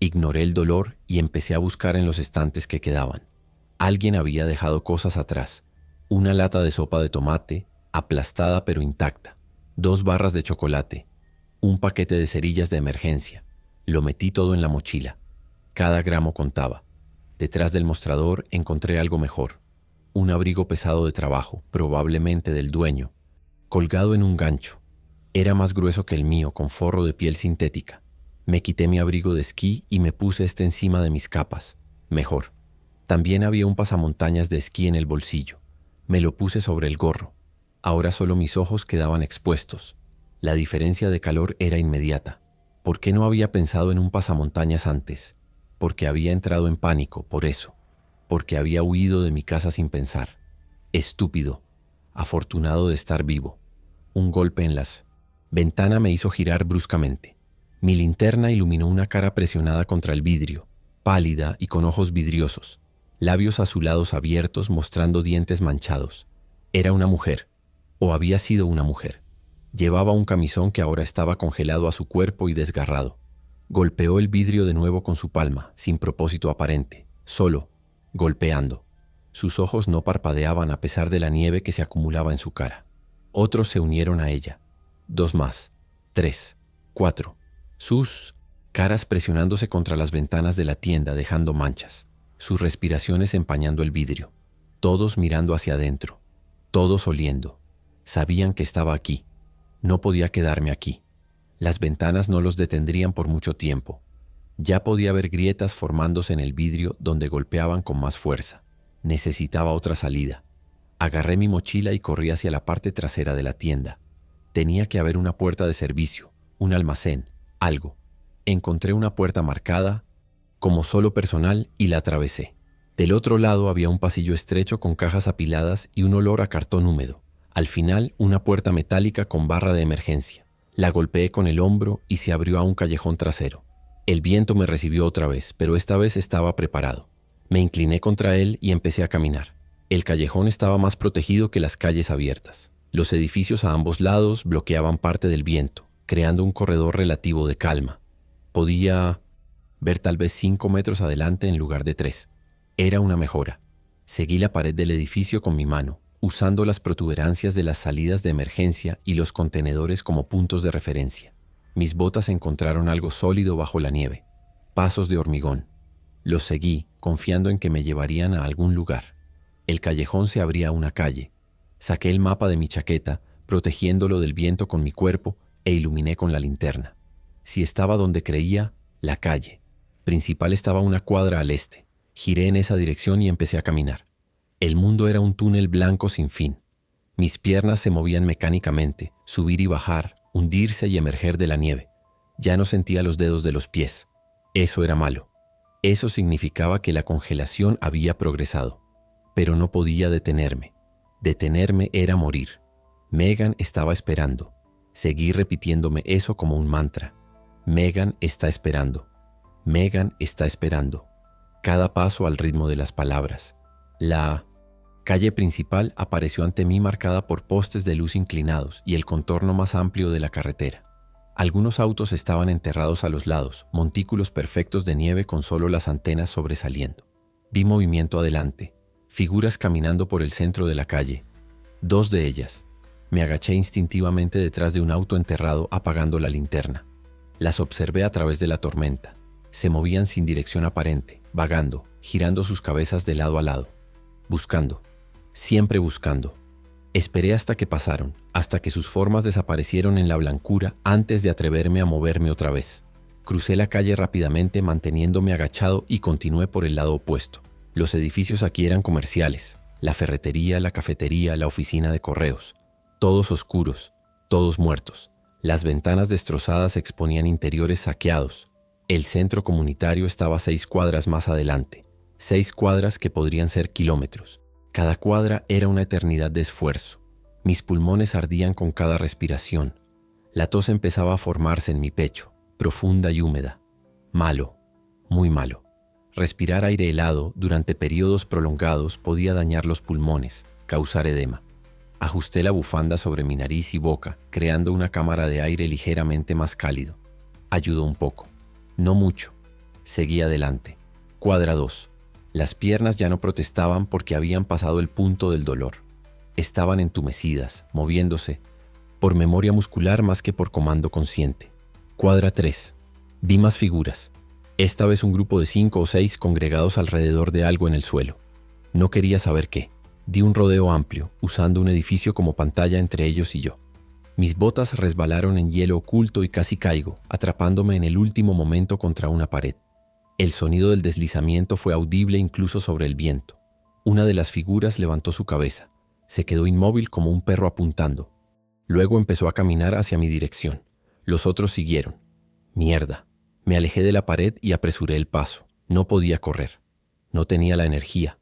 Ignoré el dolor y empecé a buscar en los estantes que quedaban. Alguien había dejado cosas atrás. Una lata de sopa de tomate, aplastada pero intacta. 2 barras de chocolate. Un paquete de cerillas de emergencia. Lo metí todo en la mochila. Cada gramo contaba. Detrás del mostrador encontré algo mejor. Un abrigo pesado de trabajo, probablemente del dueño, colgado en un gancho. Era más grueso que el mío, con forro de piel sintética. Me quité mi abrigo de esquí y me puse este encima de mis capas. Mejor. También había un pasamontañas de esquí en el bolsillo. Me lo puse sobre el gorro. Ahora solo mis ojos quedaban expuestos. La diferencia de calor era inmediata. ¿Por qué no había pensado en un pasamontañas antes? Porque había entrado en pánico, por eso. Porque había huido de mi casa sin pensar. Estúpido. Afortunado de estar vivo. Un golpe en las ventana me hizo girar bruscamente. Mi linterna iluminó una cara presionada contra el vidrio, pálida y con ojos vidriosos, labios azulados abiertos mostrando dientes manchados. Era una mujer, o había sido una mujer. Llevaba un camisón que ahora estaba congelado a su cuerpo y desgarrado. Golpeó el vidrio de nuevo con su palma, sin propósito aparente, solo, golpeando. Sus ojos no parpadeaban a pesar de la nieve que se acumulaba en su cara. Otros se unieron a ella. 2 más. 3. 4. Sus caras presionándose contra las ventanas de la tienda dejando manchas. Sus respiraciones empañando el vidrio. Todos mirando hacia adentro. Todos oliendo. Sabían que estaba aquí. No podía quedarme aquí. Las ventanas no los detendrían por mucho tiempo. Ya podía ver grietas formándose en el vidrio donde golpeaban con más fuerza. Necesitaba otra salida. Agarré mi mochila y corrí hacia la parte trasera de la tienda. Tenía que haber una puerta de servicio, un almacén, algo. Encontré una puerta marcada como solo personal y la atravesé. Del otro lado había un pasillo estrecho con cajas apiladas y un olor a cartón húmedo. Al final, una puerta metálica con barra de emergencia. La golpeé con el hombro y se abrió a un callejón trasero. El viento me recibió otra vez, pero esta vez estaba preparado. Me incliné contra él y empecé a caminar. El callejón estaba más protegido que las calles abiertas. Los edificios a ambos lados bloqueaban parte del viento, creando un corredor relativo de calma. Podía ver tal vez 5 metros adelante en lugar de 3. Era una mejora. Seguí la pared del edificio con mi mano, usando las protuberancias de las salidas de emergencia y los contenedores como puntos de referencia. Mis botas encontraron algo sólido bajo la nieve. Pasos de hormigón. Los seguí, confiando en que me llevarían a algún lugar. El callejón se abría a una calle. Saqué el mapa de mi chaqueta, protegiéndolo del viento con mi cuerpo, e iluminé con la linterna. Si estaba donde creía, la calle principal estaba una cuadra al este. Giré en esa dirección y empecé a caminar. El mundo era un túnel blanco sin fin. Mis piernas se movían mecánicamente, subir y bajar, hundirse y emerger de la nieve. Ya no sentía los dedos de los pies. Eso era malo. Eso significaba que la congelación había progresado. Pero no podía detenerme. Detenerme era morir. Megan estaba esperando. Seguí repitiéndome eso como un mantra. Megan está esperando. Megan está esperando. Cada paso al ritmo de las palabras. La calle principal apareció ante mí marcada por postes de luz inclinados y el contorno más amplio de la carretera. Algunos autos estaban enterrados a los lados, montículos perfectos de nieve con solo las antenas sobresaliendo. Vi movimiento adelante, figuras caminando por el centro de la calle. 2 de ellas. Me agaché instintivamente detrás de un auto enterrado apagando la linterna. Las observé a través de la tormenta. Se movían sin dirección aparente, vagando, girando sus cabezas de lado a lado. Buscando. Siempre buscando. Esperé hasta que pasaron, hasta que sus formas desaparecieron en la blancura antes de atreverme a moverme otra vez. Crucé la calle rápidamente manteniéndome agachado y continué por el lado opuesto. Los edificios aquí eran comerciales. La ferretería, la cafetería, la oficina de correos. Todos oscuros, todos muertos. Las ventanas destrozadas exponían interiores saqueados. El centro comunitario estaba 6 cuadras más adelante. 6 cuadras que podrían ser kilómetros. Cada cuadra era una eternidad de esfuerzo. Mis pulmones ardían con cada respiración. La tos empezaba a formarse en mi pecho, profunda y húmeda. Malo, muy malo. Respirar aire helado durante periodos prolongados podía dañar los pulmones, causar edema. Ajusté la bufanda sobre mi nariz y boca, creando una cámara de aire ligeramente más cálido. Ayudó un poco. No mucho. Seguí adelante. Cuadra 2. Las piernas ya no protestaban porque habían pasado el punto del dolor. Estaban entumecidas, moviéndose, por memoria muscular más que por comando consciente. Cuadra 3. Vi más figuras. Esta vez un grupo de 5 o 6 congregados alrededor de algo en el suelo. No quería saber qué. Di un rodeo amplio, usando un edificio como pantalla entre ellos y yo. Mis botas resbalaron en hielo oculto y casi caigo, atrapándome en el último momento contra una pared. El sonido del deslizamiento fue audible incluso sobre el viento. Una de las figuras levantó su cabeza. Se quedó inmóvil como un perro apuntando. Luego empezó a caminar hacia mi dirección. Los otros siguieron. Mierda. Me alejé de la pared y apresuré el paso. No podía correr. No tenía la energía.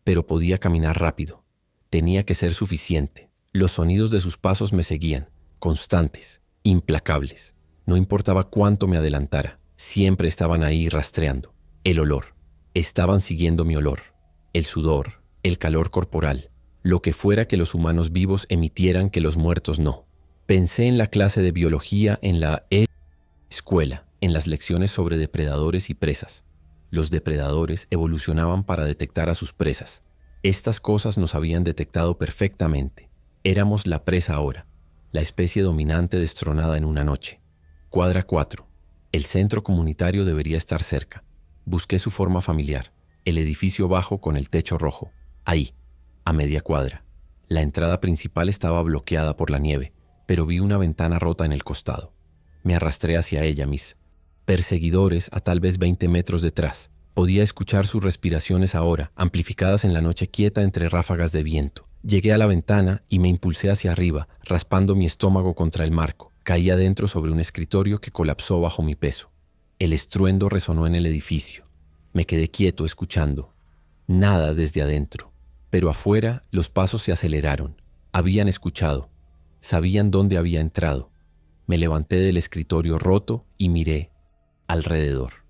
Pero podía caminar rápido. Tenía que ser suficiente. Los sonidos de sus pasos me seguían, constantes, implacables. No importaba cuánto me adelantara. Siempre estaban ahí rastreando. El olor. Estaban siguiendo mi olor. El sudor, el calor corporal. Lo que fuera que los humanos vivos emitieran que los muertos no. Pensé en la clase de biología en la escuela, en las lecciones sobre depredadores y presas. Los depredadores evolucionaban para detectar a sus presas. Estas cosas nos habían detectado perfectamente. Éramos la presa ahora, la especie dominante destronada en una noche. Cuadra 4. El centro comunitario debería estar cerca. Busqué su forma familiar, el edificio bajo con el techo rojo. Ahí, a media cuadra. La entrada principal estaba bloqueada por la nieve, pero vi una ventana rota en el costado. Me arrastré hacia ella, mis perseguidores a tal vez 20 metros detrás. Podía escuchar sus respiraciones ahora, amplificadas en la noche quieta entre ráfagas de viento. Llegué a la ventana y me impulsé hacia arriba, raspando mi estómago contra el marco. Caí adentro sobre un escritorio que colapsó bajo mi peso. El estruendo resonó en el edificio. Me quedé quieto escuchando. Nada desde adentro. Pero afuera los pasos se aceleraron. Habían escuchado. Sabían dónde había entrado. Me levanté del escritorio roto y miré alrededor.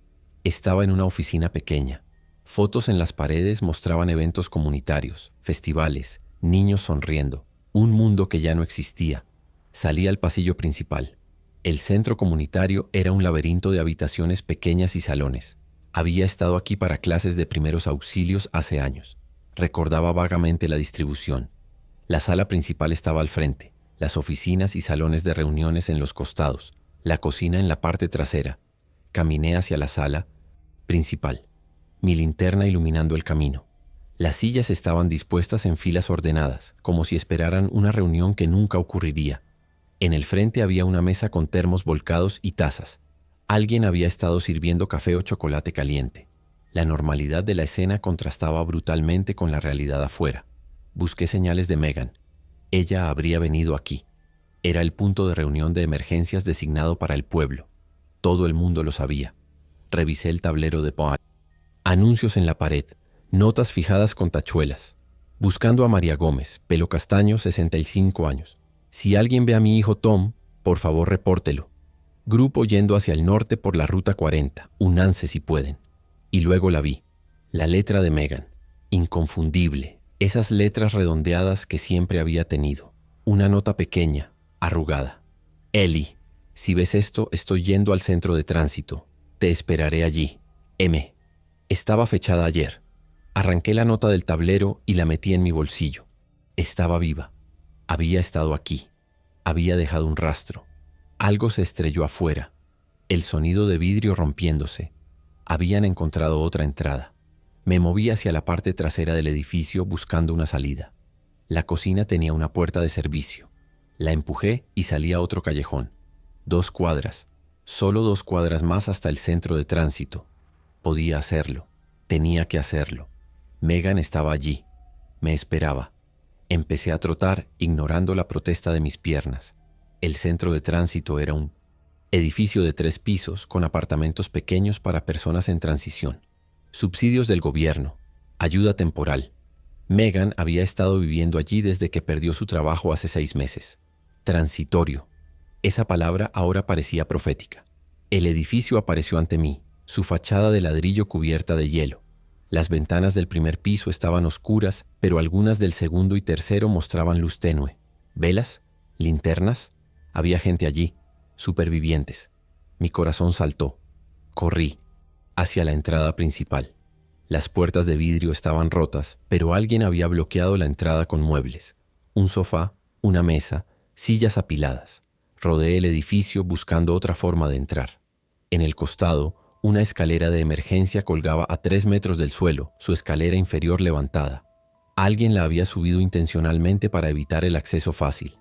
Estaba en una oficina pequeña. Fotos en las paredes mostraban eventos comunitarios, festivales, niños sonriendo. Un mundo que ya no existía. Salí al pasillo principal. El centro comunitario era un laberinto de habitaciones pequeñas y salones. Había estado aquí para clases de primeros auxilios hace años. Recordaba vagamente la distribución. La sala principal estaba al frente, las oficinas y salones de reuniones en los costados, la cocina en la parte trasera. Caminé hacia la sala principal, mi linterna iluminando el camino. Las sillas estaban dispuestas en filas ordenadas, como si esperaran una reunión que nunca ocurriría. En el frente había una mesa con termos volcados y tazas. Alguien había estado sirviendo café o chocolate caliente. La normalidad de la escena contrastaba brutalmente con la realidad afuera. Busqué señales de Megan. Ella habría venido aquí. Era el punto de reunión de emergencias designado para el pueblo. Todo el mundo lo sabía. Revisé el tablero de Poa. Anuncios en la pared, notas fijadas con tachuelas. Buscando a María Gómez, pelo castaño, 65 años. Si alguien ve a mi hijo Tom, por favor repórtelo. Grupo yendo hacia el norte por la ruta 40, únanse si pueden. Y luego la vi. La letra de Megan. Inconfundible. Esas letras redondeadas que siempre había tenido. Una nota pequeña, arrugada. Eli, si ves esto, estoy yendo al centro de tránsito. Te esperaré allí. M. Estaba fechada ayer. Arranqué la nota del tablero y la metí en mi bolsillo. Estaba viva. Había estado aquí. Había dejado un rastro. Algo se estrelló afuera. El sonido de vidrio rompiéndose. Habían encontrado otra entrada. Me moví hacia la parte trasera del edificio buscando una salida. La cocina tenía una puerta de servicio. La empujé y salí a otro callejón. 2 cuadras. Solo 2 cuadras más hasta el centro de tránsito. Podía hacerlo. Tenía que hacerlo. Megan estaba allí. Me esperaba. Empecé a trotar, ignorando la protesta de mis piernas. El centro de tránsito era un edificio de 3 pisos con apartamentos pequeños para personas en transición. Subsidios del gobierno. Ayuda temporal. Megan había estado viviendo allí desde que perdió su trabajo hace 6 meses. Transitorio. Esa palabra ahora parecía profética. El edificio apareció ante mí, su fachada de ladrillo cubierta de hielo. Las ventanas del primer piso estaban oscuras, pero algunas del segundo y tercero mostraban luz tenue. ¿Velas? ¿Linternas? Había gente allí, supervivientes. Mi corazón saltó. Corrí hacia la entrada principal. Las puertas de vidrio estaban rotas, pero alguien había bloqueado la entrada con muebles. Un sofá, una mesa, sillas apiladas. Rodeé el edificio buscando otra forma de entrar. En el costado, una escalera de emergencia colgaba a 3 metros del suelo, su escalera inferior levantada. Alguien la había subido intencionalmente para evitar el acceso fácil.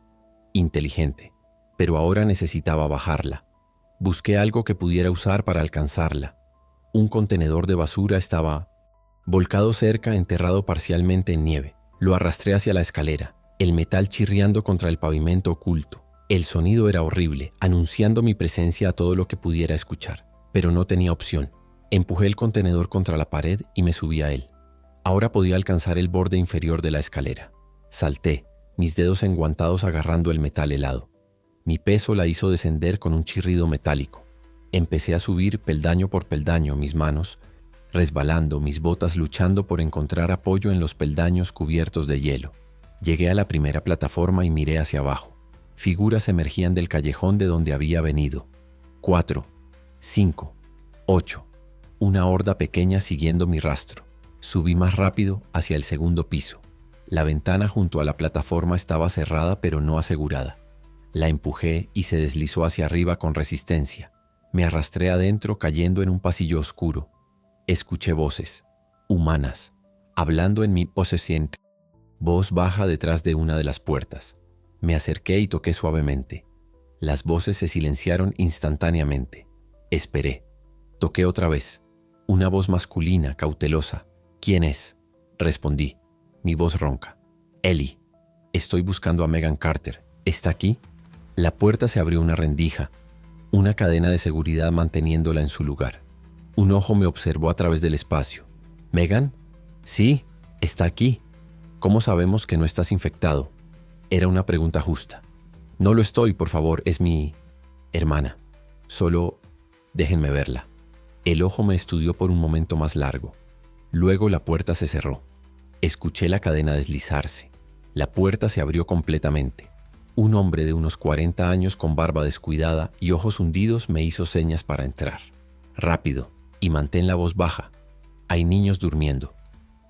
Inteligente. Pero ahora necesitaba bajarla. Busqué algo que pudiera usar para alcanzarla. Un contenedor de basura estaba volcado cerca, enterrado parcialmente en nieve. Lo arrastré hacia la escalera, el metal chirriando contra el pavimento oculto. El sonido era horrible, anunciando mi presencia a todo lo que pudiera escuchar, pero no tenía opción. Empujé el contenedor contra la pared y me subí a él. Ahora podía alcanzar el borde inferior de la escalera. Salté, mis dedos enguantados agarrando el metal helado. Mi peso la hizo descender con un chirrido metálico. Empecé a subir peldaño por peldaño, mis manos resbalando, mis botas luchando por encontrar apoyo en los peldaños cubiertos de hielo. Llegué a la primera plataforma y miré hacia abajo. Figuras emergían del callejón de donde había venido. 4, 5, 8. Una horda pequeña siguiendo mi rastro. Subí más rápido hacia el segundo piso. La ventana junto a la plataforma estaba cerrada pero no asegurada. La empujé y se deslizó hacia arriba con resistencia. Me arrastré adentro cayendo en un pasillo oscuro. Escuché voces, humanas, hablando en mi posesión. Voz baja detrás de una de las puertas. Me acerqué y toqué suavemente. Las voces se silenciaron instantáneamente. Esperé. Toqué otra vez. Una voz masculina, cautelosa. ¿Quién es? Respondí. Mi voz ronca. Eli. Estoy buscando a Megan Carter. ¿Está aquí? La puerta se abrió una rendija. Una cadena de seguridad manteniéndola en su lugar. Un ojo me observó a través del espacio. ¿Megan? Sí, está aquí. ¿Cómo sabemos que no estás infectado? Era una pregunta justa. No lo estoy, por favor, es mi hermana. Solo déjenme verla. El ojo me estudió por un momento más largo. Luego la puerta se cerró. Escuché la cadena deslizarse. La puerta se abrió completamente. Un hombre de unos 40 años con barba descuidada y ojos hundidos me hizo señas para entrar. Rápido, y mantén la voz baja. Hay niños durmiendo.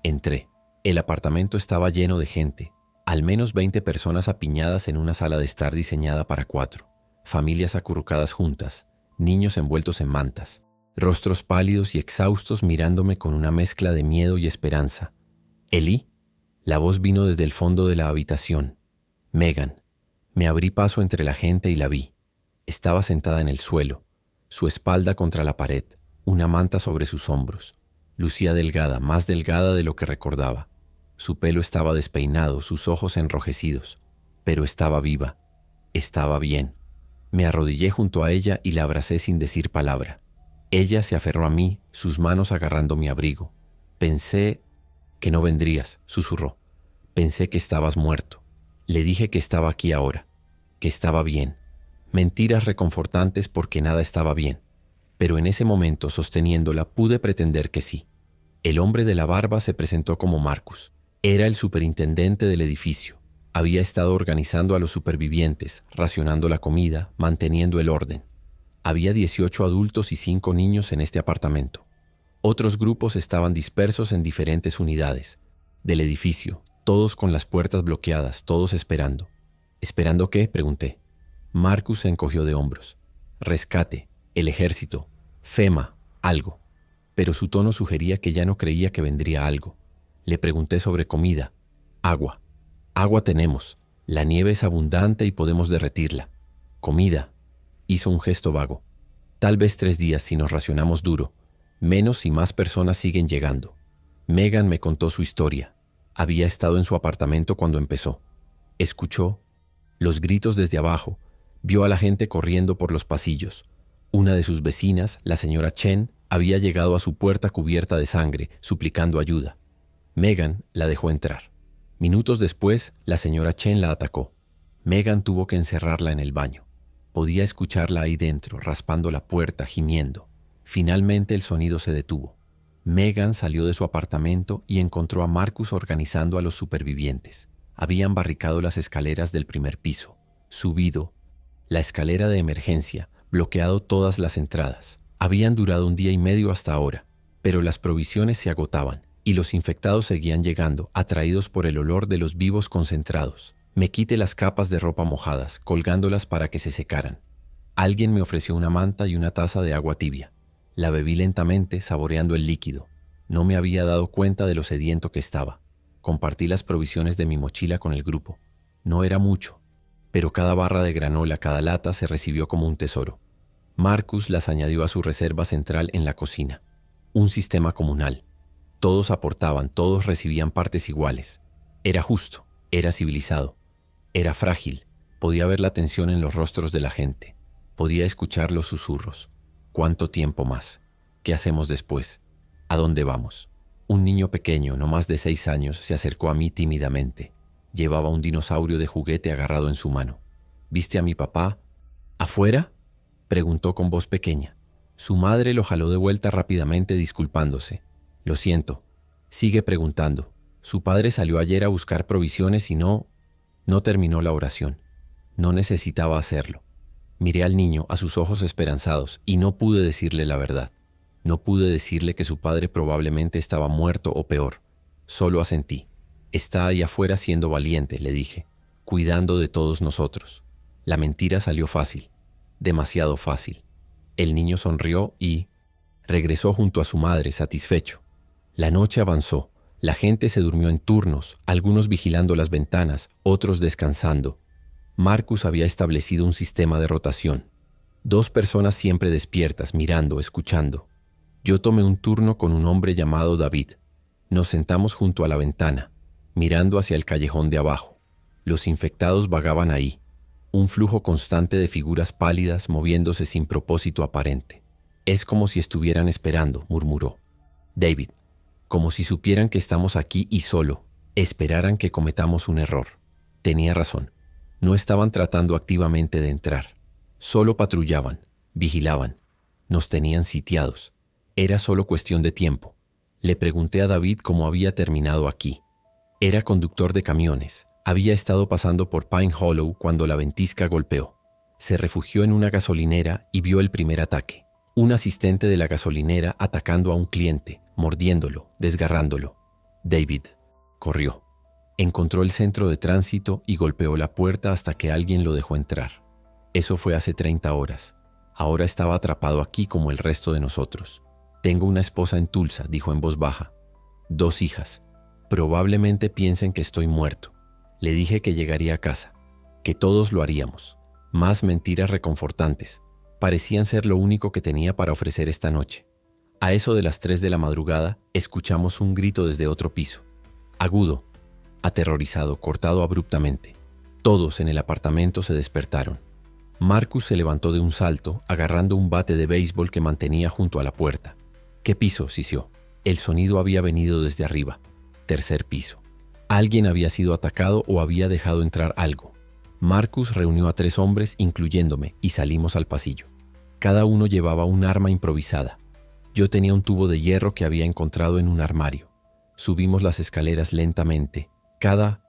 Entré. El apartamento estaba lleno de gente, al menos 20 personas apiñadas en una sala de estar diseñada para 4, familias acurrucadas juntas, niños envueltos en mantas, rostros pálidos y exhaustos mirándome con una mezcla de miedo y esperanza. «Ellie». La voz vino desde el fondo de la habitación. «Megan». Me abrí paso entre la gente y la vi. Estaba sentada en el suelo, su espalda contra la pared, una manta sobre sus hombros. Lucía delgada, más delgada de lo que recordaba. Su pelo estaba despeinado, sus ojos enrojecidos, pero estaba viva, estaba bien. Me arrodillé junto a ella y la abracé sin decir palabra. Ella se aferró a mí, sus manos agarrando mi abrigo. «Pensé que no vendrías», susurró. «Pensé que estabas muerto». Le dije que estaba aquí ahora, que estaba bien. Mentiras reconfortantes porque nada estaba bien. Pero en ese momento, sosteniéndola, pude pretender que sí. El hombre de la barba se presentó como Marcus. Era el superintendente del edificio. Había estado organizando a los supervivientes, racionando la comida, manteniendo el orden. Había 18 adultos y 5 niños en este apartamento. Otros grupos estaban dispersos en diferentes unidades del edificio, todos con las puertas bloqueadas, todos esperando. ¿Esperando qué?, pregunté. Marcus se encogió de hombros. Rescate, el ejército, FEMA, algo. Pero su tono sugería que ya no creía que vendría algo. Le pregunté sobre comida. Agua. Agua tenemos. La nieve es abundante y podemos derretirla. Comida. Hizo un gesto vago. Tal vez 3 días si nos racionamos duro. Menos si más personas siguen llegando. Megan me contó su historia. Había estado en su apartamento cuando empezó. Escuchó los gritos desde abajo. Vio a la gente corriendo por los pasillos. Una de sus vecinas, la señora Chen, había llegado a su puerta cubierta de sangre, suplicando ayuda. Megan la dejó entrar. Minutos después, la señora Chen la atacó. Megan tuvo que encerrarla en el baño. Podía escucharla ahí dentro, raspando la puerta, gimiendo. Finalmente el sonido se detuvo. Megan salió de su apartamento y encontró a Marcus organizando a los supervivientes. Habían barricado las escaleras del primer piso, subido la escalera de emergencia, bloqueado todas las entradas. Habían durado 1 día y medio hasta ahora, pero las provisiones se agotaban y los infectados seguían llegando, atraídos por el olor de los vivos concentrados. Me quité las capas de ropa mojadas, colgándolas para que se secaran. Alguien me ofreció una manta y una taza de agua tibia. La bebí lentamente, saboreando el líquido. No me había dado cuenta de lo sediento que estaba. Compartí las provisiones de mi mochila con el grupo. No era mucho, pero cada barra de granola, cada lata se recibió como un tesoro. Marcus las añadió a su reserva central en la cocina. Un sistema comunal. Todos aportaban, todos recibían partes iguales. Era justo, era civilizado, era frágil. Podía ver la tensión en los rostros de la gente. Podía escuchar los susurros. ¿Cuánto tiempo más? ¿Qué hacemos después? ¿A dónde vamos? Un niño pequeño, no más de 6 años, se acercó a mí tímidamente. Llevaba un dinosaurio de juguete agarrado en su mano. ¿Viste a mi papá? ¿Afuera?, preguntó con voz pequeña. Su madre lo jaló de vuelta rápidamente, disculpándose. Lo siento. Sigue preguntando. Su padre salió ayer a buscar provisiones y no terminó la oración. No necesitaba hacerlo. Miré al niño, a sus ojos esperanzados, y no pude decirle la verdad. No pude decirle que su padre probablemente estaba muerto o peor. Solo asentí. Está ahí afuera siendo valiente, le dije, cuidando de todos nosotros. La mentira salió fácil, demasiado fácil. El niño sonrió y regresó junto a su madre, satisfecho. La noche avanzó. La gente se durmió en turnos, algunos vigilando las ventanas, otros descansando. Marcus había establecido un sistema de rotación. 2 personas siempre despiertas, mirando, escuchando. Yo tomé un turno con un hombre llamado David. Nos sentamos junto a la ventana, mirando hacia el callejón de abajo. Los infectados vagaban ahí, un flujo constante de figuras pálidas moviéndose sin propósito aparente. Es como si estuvieran esperando, murmuró. David, como si supieran que estamos aquí y solo esperaran que cometamos un error. Tenía razón. No estaban tratando activamente de entrar. Solo patrullaban, vigilaban. Nos tenían sitiados. Era solo cuestión de tiempo. Le pregunté a David cómo había terminado aquí. Era conductor de camiones. Había estado pasando por Pine Hollow cuando la ventisca golpeó. Se refugió en una gasolinera y vio el primer ataque. Un asistente de la gasolinera atacando a un cliente, mordiéndolo, desgarrándolo. David corrió. Encontró el centro de tránsito y golpeó la puerta hasta que alguien lo dejó entrar. Eso fue hace 30 horas. Ahora estaba atrapado aquí como el resto de nosotros. Tengo una esposa en Tulsa, dijo en voz baja. 2 hijas. Probablemente piensen que estoy muerto. Le dije que llegaría a casa, que todos lo haríamos. Más mentiras reconfortantes. Parecían ser lo único que tenía para ofrecer esta noche. A eso de las 3 de la madrugada, escuchamos un grito desde otro piso. Agudo, aterrorizado, cortado abruptamente. Todos en el apartamento se despertaron. Marcus se levantó de un salto, agarrando un bate de béisbol que mantenía junto a la puerta. ¿Qué piso?, sisió. El sonido había venido desde arriba. 3er piso. Alguien había sido atacado o había dejado entrar algo. Marcus reunió a 3 hombres, incluyéndome, y salimos al pasillo. Cada uno llevaba un arma improvisada. Yo tenía un tubo de hierro que había encontrado en un armario. Subimos las escaleras lentamente, cada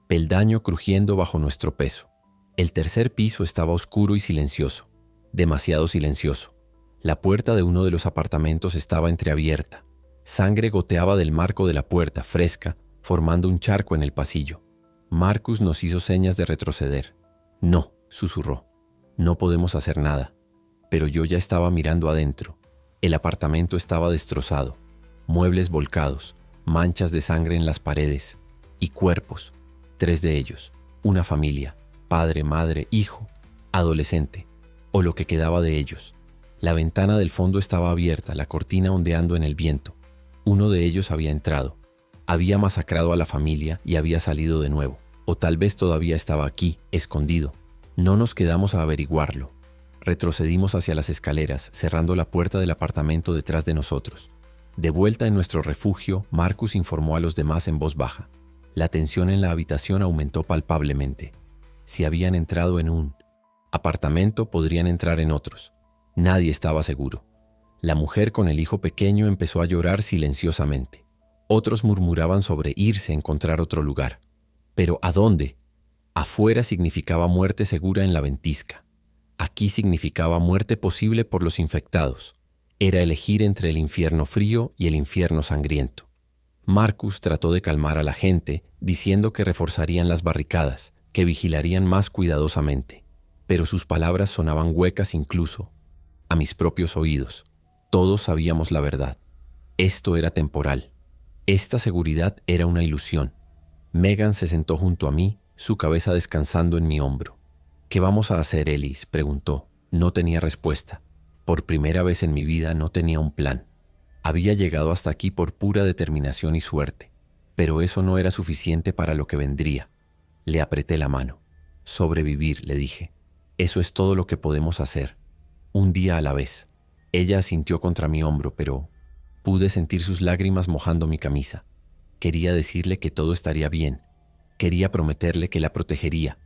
peldaño crujiendo bajo nuestro peso. El 3er piso estaba oscuro y silencioso, demasiado silencioso. La puerta de uno de los apartamentos estaba entreabierta. Sangre goteaba del marco de la puerta, fresca, formando un charco en el pasillo. Marcus nos hizo señas de retroceder. No, susurró. No podemos hacer nada. Pero yo ya estaba mirando adentro. El apartamento estaba destrozado. Muebles volcados, manchas de sangre en las paredes. Y cuerpos. 3 de ellos. Una familia. Padre, madre, hijo, adolescente. O lo que quedaba de ellos. La ventana del fondo estaba abierta, la cortina ondeando en el viento. Uno de ellos había entrado. Había masacrado a la familia y había salido de nuevo. O tal vez todavía estaba aquí, escondido. No nos quedamos a averiguarlo. Retrocedimos hacia las escaleras, cerrando la puerta del apartamento detrás de nosotros. De vuelta en nuestro refugio, Marcus informó a los demás en voz baja. La tensión en la habitación aumentó palpablemente. Si habían entrado en un apartamento, podrían entrar en otros. Nadie estaba seguro. La mujer con el hijo pequeño empezó a llorar silenciosamente. Otros murmuraban sobre irse a encontrar otro lugar. ¿Pero a dónde? Afuera significaba muerte segura en la ventisca. Aquí significaba muerte posible por los infectados. Era elegir entre el infierno frío y el infierno sangriento. Marcus trató de calmar a la gente, diciendo que reforzarían las barricadas, que vigilarían más cuidadosamente. Pero sus palabras sonaban huecas incluso a mis propios oídos. Todos sabíamos la verdad. Esto era temporal. Esta seguridad era una ilusión. Megan se sentó junto a mí, su cabeza descansando en mi hombro. ¿Qué vamos a hacer, Ellis?, preguntó. No tenía respuesta. Por primera vez en mi vida no tenía un plan. Había llegado hasta aquí por pura determinación y suerte. Pero eso no era suficiente para lo que vendría. Le apreté la mano. Sobrevivir, le dije. Eso es todo lo que podemos hacer. Un día a la vez. Ella asintió contra mi hombro, pero pude sentir sus lágrimas mojando mi camisa. Quería decirle que todo estaría bien. Quería prometerle que la protegería.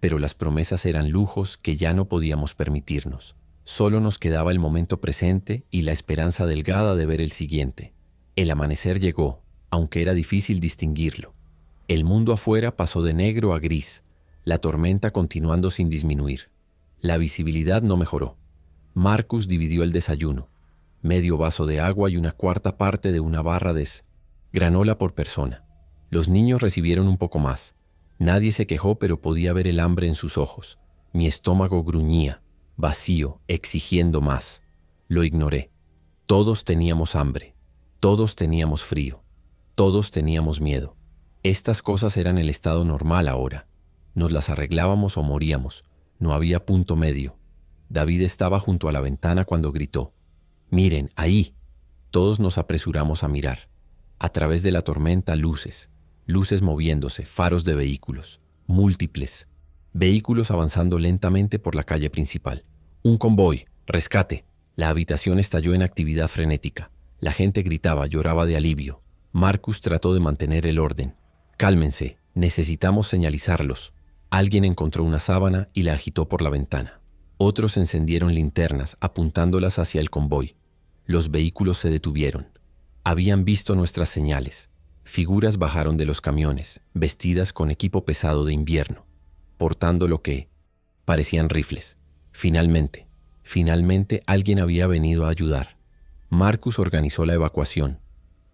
Pero las promesas eran lujos que ya no podíamos permitirnos. Solo nos quedaba el momento presente y la esperanza delgada de ver el siguiente. El amanecer llegó, aunque era difícil distinguirlo. El mundo afuera pasó de negro a gris, la tormenta continuando sin disminuir. La visibilidad no mejoró. Marcus dividió el desayuno, medio vaso de agua y una cuarta parte de una barra de granola por persona. Los niños recibieron un poco más. Nadie se quejó, pero podía ver el hambre en sus ojos. Mi estómago gruñía, vacío, exigiendo más. Lo ignoré. Todos teníamos hambre. Todos teníamos frío. Todos teníamos miedo. Estas cosas eran el estado normal ahora. Nos las arreglábamos o moríamos. No había punto medio. David estaba junto a la ventana cuando gritó. «¡Miren, ahí!». Todos nos apresuramos a mirar. A través de la tormenta, luces moviéndose, faros de vehículos, múltiples. Vehículos avanzando lentamente por la calle principal. Un convoy, rescate. La habitación estalló en actividad frenética. La gente gritaba, lloraba de alivio. Marcus trató de mantener el orden. «Cálmense, necesitamos señalizarlos». Alguien encontró una sábana y la agitó por la ventana. Otros encendieron linternas, apuntándolas hacia el convoy. Los vehículos se detuvieron. Habían visto nuestras señales. Figuras bajaron de los camiones, vestidas con equipo pesado de invierno, portando lo que parecían rifles. Finalmente, Finalmente alguien había venido a ayudar. Marcus organizó la evacuación.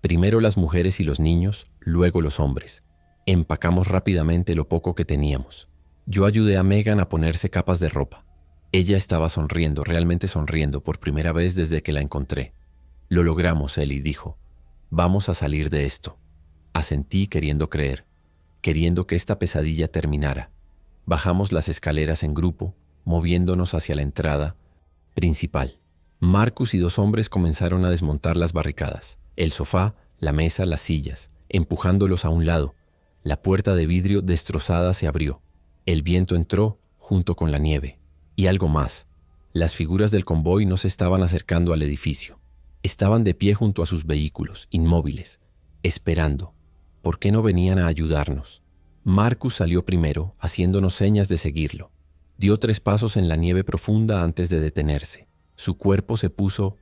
Primero las mujeres y los niños, luego los hombres. Empacamos rápidamente lo poco que teníamos. Yo ayudé a Megan a ponerse capas de ropa. Ella estaba sonriendo, realmente sonriendo, por primera vez desde que la encontré. Lo logramos, Ellie dijo. Vamos a salir de esto. Asentí queriendo creer, queriendo que esta pesadilla terminara. Bajamos las escaleras en grupo, moviéndonos hacia la entrada principal. Marcus y 2 hombres comenzaron a desmontar las barricadas, el sofá, la mesa, las sillas, empujándolos a un lado. La puerta de vidrio destrozada se abrió. El viento entró junto con la nieve. Y algo más. Las figuras del convoy no se estaban acercando al edificio. Estaban de pie junto a sus vehículos, inmóviles, esperando. ¿Por qué no venían a ayudarnos? Marcus salió primero, haciéndonos señas de seguirlo. Dio 3 pasos en la nieve profunda antes de detenerse. Su cuerpo se puso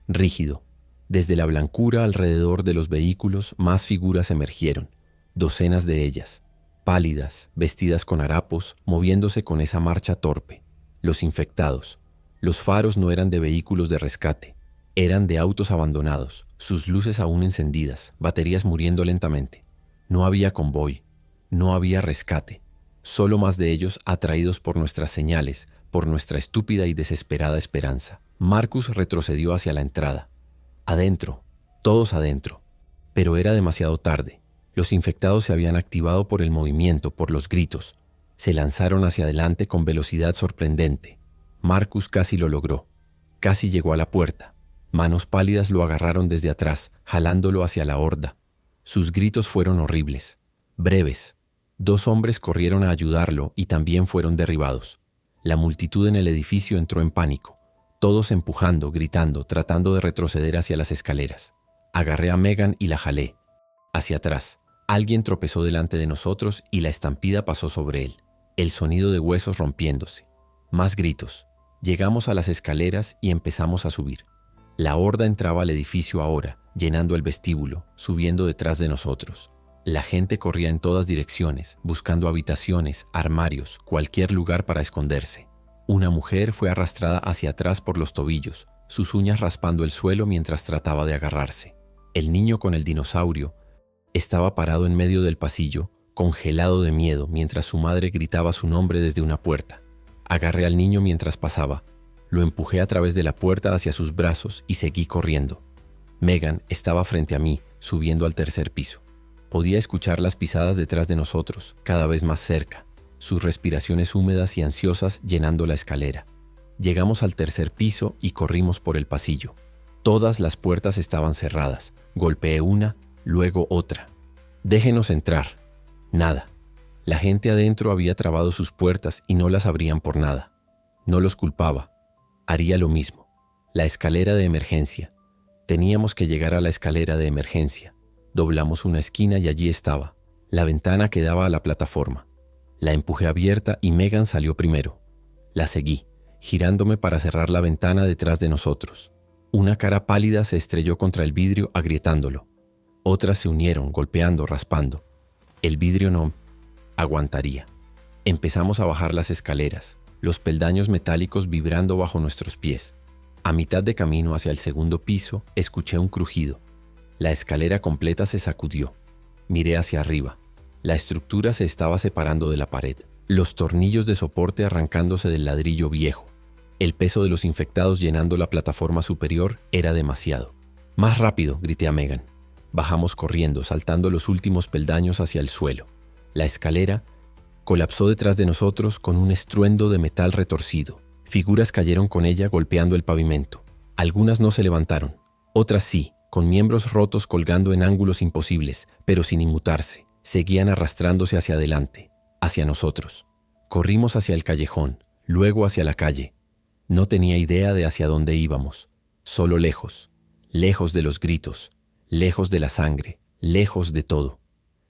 rígido. Desde la blancura alrededor de los vehículos, más figuras emergieron, docenas de ellas, pálidas, vestidas con harapos, moviéndose con esa marcha torpe. Los infectados. Los faros no eran de vehículos de rescate, eran de autos abandonados, sus luces aún encendidas, baterías muriendo lentamente. No había convoy, no había rescate, solo más de ellos atraídos por nuestras señales, por nuestra estúpida y desesperada esperanza. Marcus retrocedió hacia la entrada. Adentro, todos adentro. Pero era demasiado tarde. Los infectados se habían activado por el movimiento, por los gritos. Se lanzaron hacia adelante con velocidad sorprendente. Marcus casi lo logró. Casi llegó a la puerta. Manos pálidas lo agarraron desde atrás, jalándolo hacia la horda. Sus gritos fueron horribles, breves. 2 hombres corrieron a ayudarlo y también fueron derribados. La multitud en el edificio entró en pánico, todos empujando, gritando, tratando de retroceder hacia las escaleras. Agarré a Megan y la jalé. Hacia atrás. Alguien tropezó delante de nosotros y la estampida pasó sobre él. El sonido de huesos rompiéndose. Más gritos. Llegamos a las escaleras y empezamos a subir. La horda entraba al edificio ahora, llenando el vestíbulo, subiendo detrás de nosotros. La gente corría en todas direcciones, buscando habitaciones, armarios, cualquier lugar para esconderse. Una mujer fue arrastrada hacia atrás por los tobillos, sus uñas raspando el suelo mientras trataba de agarrarse. El niño con el dinosaurio estaba parado en medio del pasillo, congelado de miedo, mientras su madre gritaba su nombre desde una puerta. Agarré al niño mientras pasaba. Lo empujé a través de la puerta hacia sus brazos y seguí corriendo. Megan estaba frente a mí, subiendo al 3er piso. Podía escuchar las pisadas detrás de nosotros, cada vez más cerca, sus respiraciones húmedas y ansiosas llenando la escalera. Llegamos al 3er piso y corrimos por el pasillo. Todas las puertas estaban cerradas. Golpeé una, luego otra. «Déjenos entrar». Nada. La gente adentro había trabado sus puertas y no las abrían por nada. No los culpaba. Haría lo mismo. La escalera de emergencia. Teníamos que llegar a la escalera de emergencia. Doblamos una esquina y allí estaba. La ventana que daba a la plataforma. La empujé abierta y Megan salió primero. La seguí, girándome para cerrar la ventana detrás de nosotros. Una cara pálida se estrelló contra el vidrio agrietándolo. Otras se unieron, golpeando, raspando. El vidrio no aguantaría. Empezamos a bajar las escaleras, los peldaños metálicos vibrando bajo nuestros pies. A mitad de camino hacia el 2.º piso, escuché un crujido. La escalera completa se sacudió. Miré hacia arriba. La estructura se estaba separando de la pared. Los tornillos de soporte arrancándose del ladrillo viejo. El peso de los infectados llenando la plataforma superior era demasiado. «Más rápido», grité a Megan. Bajamos corriendo, saltando los últimos peldaños hacia el suelo. La escalera colapsó detrás de nosotros con un estruendo de metal retorcido. Figuras cayeron con ella golpeando el pavimento. Algunas no se levantaron, otras sí, con miembros rotos colgando en ángulos imposibles, pero sin inmutarse. Seguían arrastrándose hacia adelante, hacia nosotros. Corrimos hacia el callejón, luego hacia la calle. No tenía idea de hacia dónde íbamos, solo lejos, lejos de los gritos, lejos de la sangre, lejos de todo.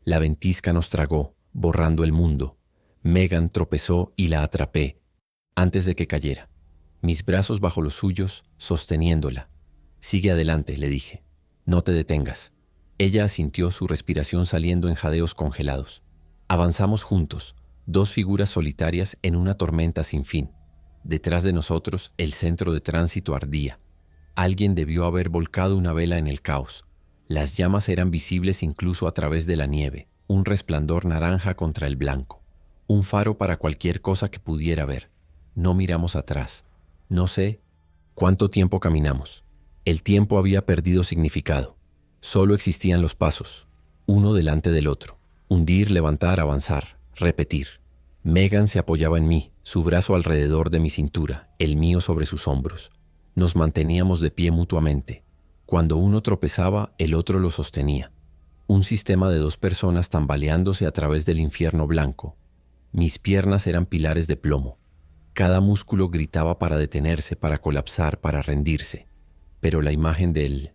La ventisca nos tragó, borrando el mundo. Megan tropezó y la atrapé, antes de que cayera. Mis brazos bajo los suyos, sosteniéndola. «Sigue adelante», le dije. «No te detengas». Ella asintió, su respiración saliendo en jadeos congelados. Avanzamos juntos, 2 figuras solitarias en una tormenta sin fin. Detrás de nosotros, el centro de tránsito ardía. Alguien debió haber volcado una vela en el caos. Las llamas eran visibles incluso a través de la nieve, un resplandor naranja contra el blanco, un faro para cualquier cosa que pudiera ver. No miramos atrás. No sé cuánto tiempo caminamos. El tiempo había perdido significado. Solo existían los pasos, uno delante del otro. Hundir, levantar, avanzar, repetir. Megan se apoyaba en mí, su brazo alrededor de mi cintura, el mío sobre sus hombros. Nos manteníamos de pie mutuamente. Cuando uno tropezaba, el otro lo sostenía. Un sistema de dos personas tambaleándose a través del infierno blanco. Mis piernas eran pilares de plomo. Cada músculo gritaba para detenerse, para colapsar, para rendirse. Pero la imagen del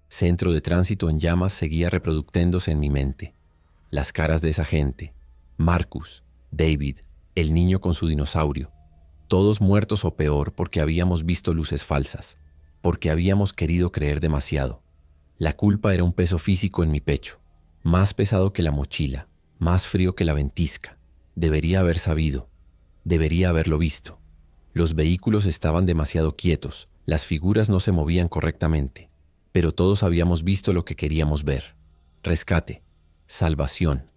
centro de tránsito en llamas seguía reproduciéndose en mi mente. Las caras de esa gente, Marcus, David, el niño con su dinosaurio, todos muertos o peor porque habíamos visto luces falsas, porque habíamos querido creer demasiado. La culpa era un peso físico en mi pecho, más pesado que la mochila, más frío que la ventisca. Debería haber sabido, debería haberlo visto. Los vehículos estaban demasiado quietos, las figuras no se movían correctamente, pero todos habíamos visto lo que queríamos ver. Rescate, salvación,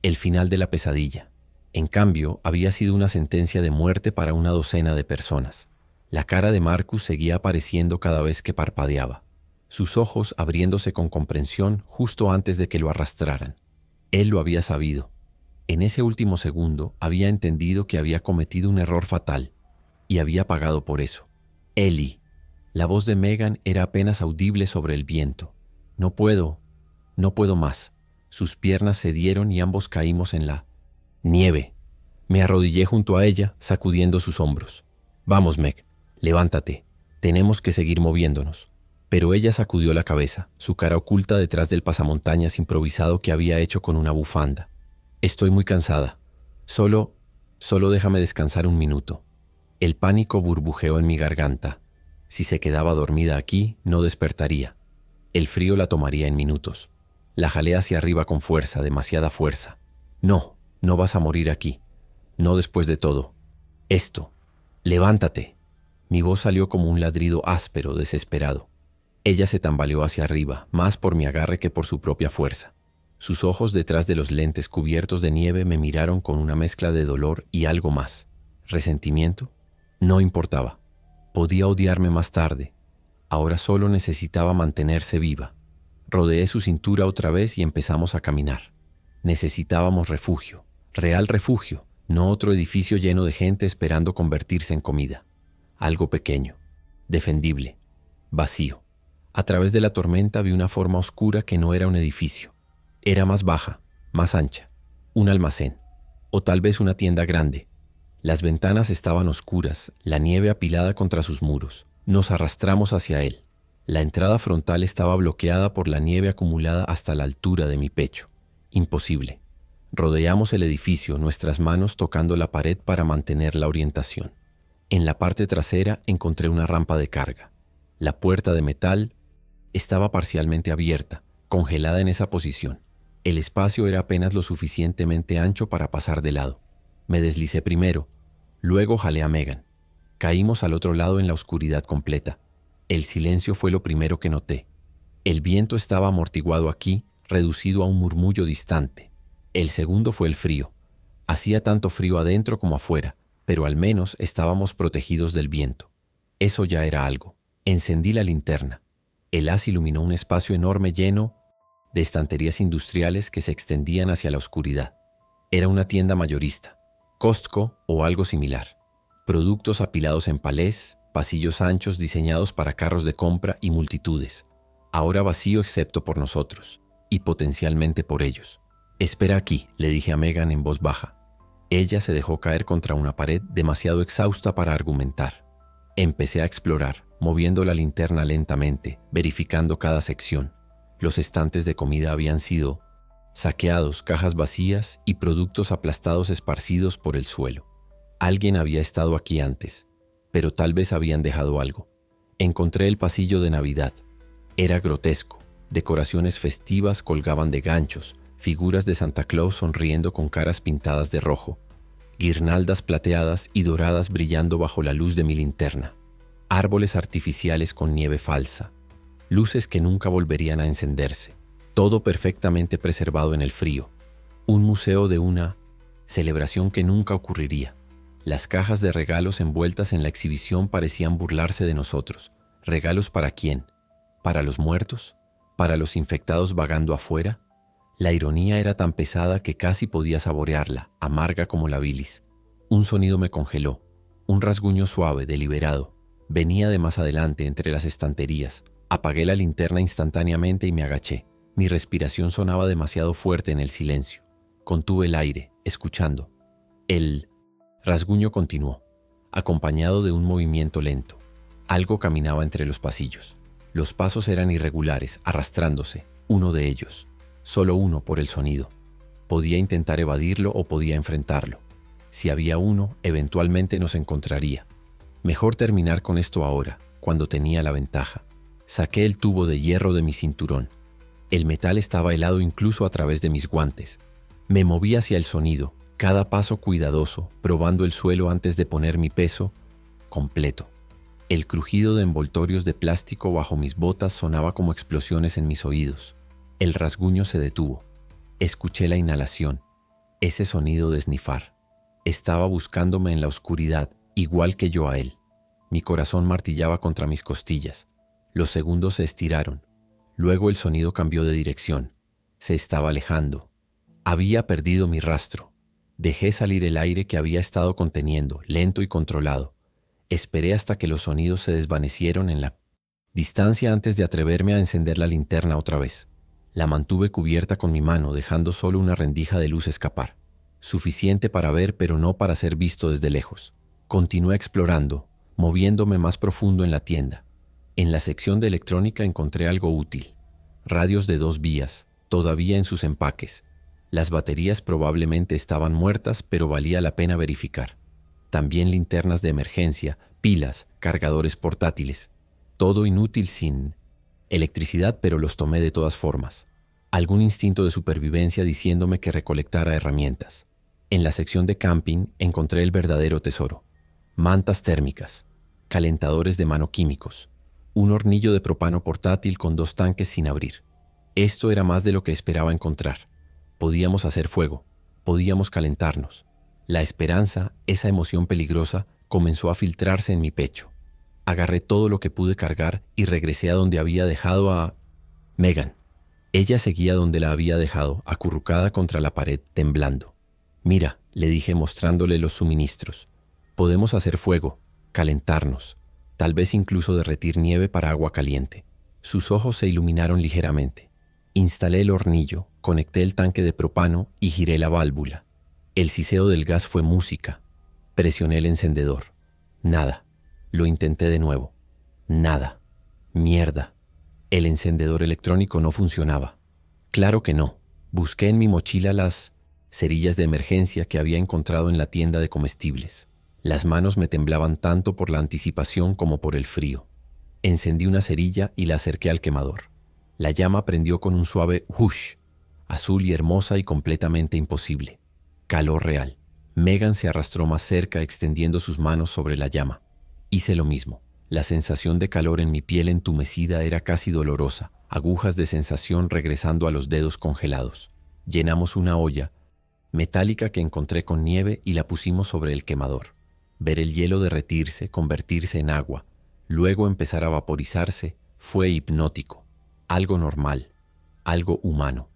el final de la pesadilla. En cambio, había sido una sentencia de muerte para una docena de personas. La cara de Marcus seguía apareciendo cada vez que parpadeaba, sus ojos abriéndose con comprensión justo antes de que lo arrastraran. Él lo había sabido. En ese último segundo había entendido que había cometido un error fatal y había pagado por eso. Ellie. La voz de Megan era apenas audible sobre el viento. No puedo más. Sus piernas cedieron y ambos caímos en la nieve. Me arrodillé junto a ella, sacudiendo sus hombros. Vamos, Meg, levántate. Tenemos que seguir moviéndonos. Pero ella sacudió la cabeza, su cara oculta detrás del pasamontañas improvisado que había hecho con una bufanda. Estoy muy cansada. Solo déjame descansar un minuto. El pánico burbujeó en mi garganta. Si se quedaba dormida aquí, no despertaría. El frío la tomaría en minutos. La jalé hacia arriba con fuerza, demasiada fuerza. No vas a morir aquí. No después de todo. Esto. Levántate. Mi voz salió como un ladrido áspero, desesperado. Ella se tambaleó hacia arriba, más por mi agarre que por su propia fuerza. Sus ojos detrás de los lentes cubiertos de nieve me miraron con una mezcla de dolor y algo más. ¿Resentimiento? No importaba. Podía odiarme más tarde. Ahora solo necesitaba mantenerse viva. Rodeé su cintura otra vez y empezamos a caminar. Necesitábamos refugio, real refugio, no otro edificio lleno de gente esperando convertirse en comida. Algo pequeño, defendible, vacío. A través de la tormenta vi una forma oscura que no era un edificio. Era más baja, más ancha, un almacén, o tal vez una tienda grande. Las ventanas estaban oscuras, la nieve apilada contra sus muros. Nos arrastramos hacia él. La entrada frontal estaba bloqueada por la nieve acumulada hasta la altura de mi pecho. Imposible. Rodeamos el edificio, nuestras manos tocando la pared para mantener la orientación. En la parte trasera encontré una rampa de carga. La puerta de metal estaba parcialmente abierta, congelada en esa posición. El espacio era apenas lo suficientemente ancho para pasar de lado. Me deslicé primero, luego jalé a Megan. Caímos al otro lado en la oscuridad completa. El silencio fue lo primero que noté. El viento estaba amortiguado aquí, reducido a un murmullo distante. El segundo fue el frío. Hacía tanto frío adentro como afuera, pero al menos estábamos protegidos del viento. Eso ya era algo. Encendí la linterna. El haz iluminó un espacio enorme lleno de estanterías industriales que se extendían hacia la oscuridad. Era una tienda mayorista, Costco o algo similar. Productos apilados en palés, pasillos anchos diseñados para carros de compra y multitudes. Ahora vacío excepto por nosotros, y potencialmente por ellos. Espera aquí, le dije a Megan en voz baja. Ella se dejó caer contra una pared demasiado exhausta para argumentar. Empecé a explorar, moviendo la linterna lentamente, verificando cada sección. Los estantes de comida habían sido saqueados, cajas vacías y productos aplastados esparcidos por el suelo. Alguien había estado aquí antes, pero tal vez habían dejado algo. Encontré el pasillo de Navidad. Era grotesco. Decoraciones festivas colgaban de ganchos, figuras de Santa Claus sonriendo con caras pintadas de rojo. guirnaldas plateadas y doradas brillando bajo la luz de mi linterna, árboles artificiales con nieve falsa, luces que nunca volverían a encenderse, todo perfectamente preservado en el frío, un museo de una celebración que nunca ocurriría. Las cajas de regalos envueltas en la exhibición parecían burlarse de nosotros. ¿Regalos para quién? ¿Para los muertos? ¿Para los infectados vagando afuera? La ironía era tan pesada que casi podía saborearla, amarga como la bilis. Un sonido me congeló, un rasguño suave, deliberado. Venía de más adelante, entre las estanterías. Apagué la linterna instantáneamente y me agaché. Mi respiración sonaba demasiado fuerte en el silencio. Contuve el aire, escuchando. El rasguño continuó, acompañado de un movimiento lento. Algo caminaba entre los pasillos. Los pasos eran irregulares, arrastrándose, uno de ellos. Solo uno por el sonido. Podía intentar evadirlo o podía enfrentarlo. Si había uno, eventualmente nos encontraría. Mejor terminar con esto ahora, cuando tenía la ventaja. Saqué el tubo de hierro de mi cinturón. El metal estaba helado incluso a través de mis guantes. Me moví hacia el sonido, cada paso cuidadoso, probando el suelo antes de poner mi peso completo. El crujido de envoltorios de plástico bajo mis botas sonaba como explosiones en mis oídos. El rasguño se detuvo. Escuché la inhalación, ese sonido de esnifar. Estaba buscándome en la oscuridad, igual que yo a él. Mi corazón martillaba contra mis costillas. Los segundos se estiraron. Luego el sonido cambió de dirección. Se estaba alejando. Había perdido mi rastro. Dejé salir el aire que había estado conteniendo, lento y controlado. Esperé hasta que los sonidos se desvanecieron en la distancia antes de atreverme a encender la linterna otra vez. La mantuve cubierta con mi mano, dejando solo una rendija de luz escapar. Suficiente para ver, pero no para ser visto desde lejos. Continué explorando, moviéndome más profundo en la tienda. En la sección de electrónica encontré algo útil. Radios de 2 vías, todavía en sus empaques. Las baterías probablemente estaban muertas, pero valía la pena verificar. También linternas de emergencia, pilas, cargadores portátiles. Todo inútil sin electricidad, pero los tomé de todas formas. Algún instinto de supervivencia diciéndome que recolectara herramientas. En la sección de camping encontré el verdadero tesoro. Mantas térmicas, calentadores de mano químicos, un hornillo de propano portátil con 2 tanques sin abrir. Esto era más de lo que esperaba encontrar. Podíamos hacer fuego, podíamos calentarnos. La esperanza, esa emoción peligrosa, comenzó a filtrarse en mi pecho. Agarré todo lo que pude cargar y regresé a donde había dejado a Megan. Ella seguía donde la había dejado, acurrucada contra la pared, temblando. «Mira», le dije mostrándole los suministros. «Podemos hacer fuego, calentarnos, tal vez incluso derretir nieve para agua caliente». Sus ojos se iluminaron ligeramente. Instalé el hornillo, conecté el tanque de propano y giré la válvula. El siseo del gas fue música. Presioné el encendedor. Nada. Lo intenté de nuevo. Nada. Mierda. El encendedor electrónico no funcionaba. Claro que no. Busqué en mi mochila las cerillas de emergencia que había encontrado en la tienda de comestibles. Las manos me temblaban tanto por la anticipación como por el frío. Encendí una cerilla y la acerqué al quemador. La llama prendió con un suave whoosh, azul y hermosa y completamente imposible. Calor real. Megan se arrastró más cerca, extendiendo sus manos sobre la llama. Hice lo mismo. La sensación de calor en mi piel entumecida era casi dolorosa, agujas de sensación regresando a los dedos congelados. Llenamos una olla metálica que encontré con nieve y la pusimos sobre el quemador. Ver el hielo derretirse, convertirse en agua, luego empezar a vaporizarse, fue hipnótico. Algo normal, algo humano.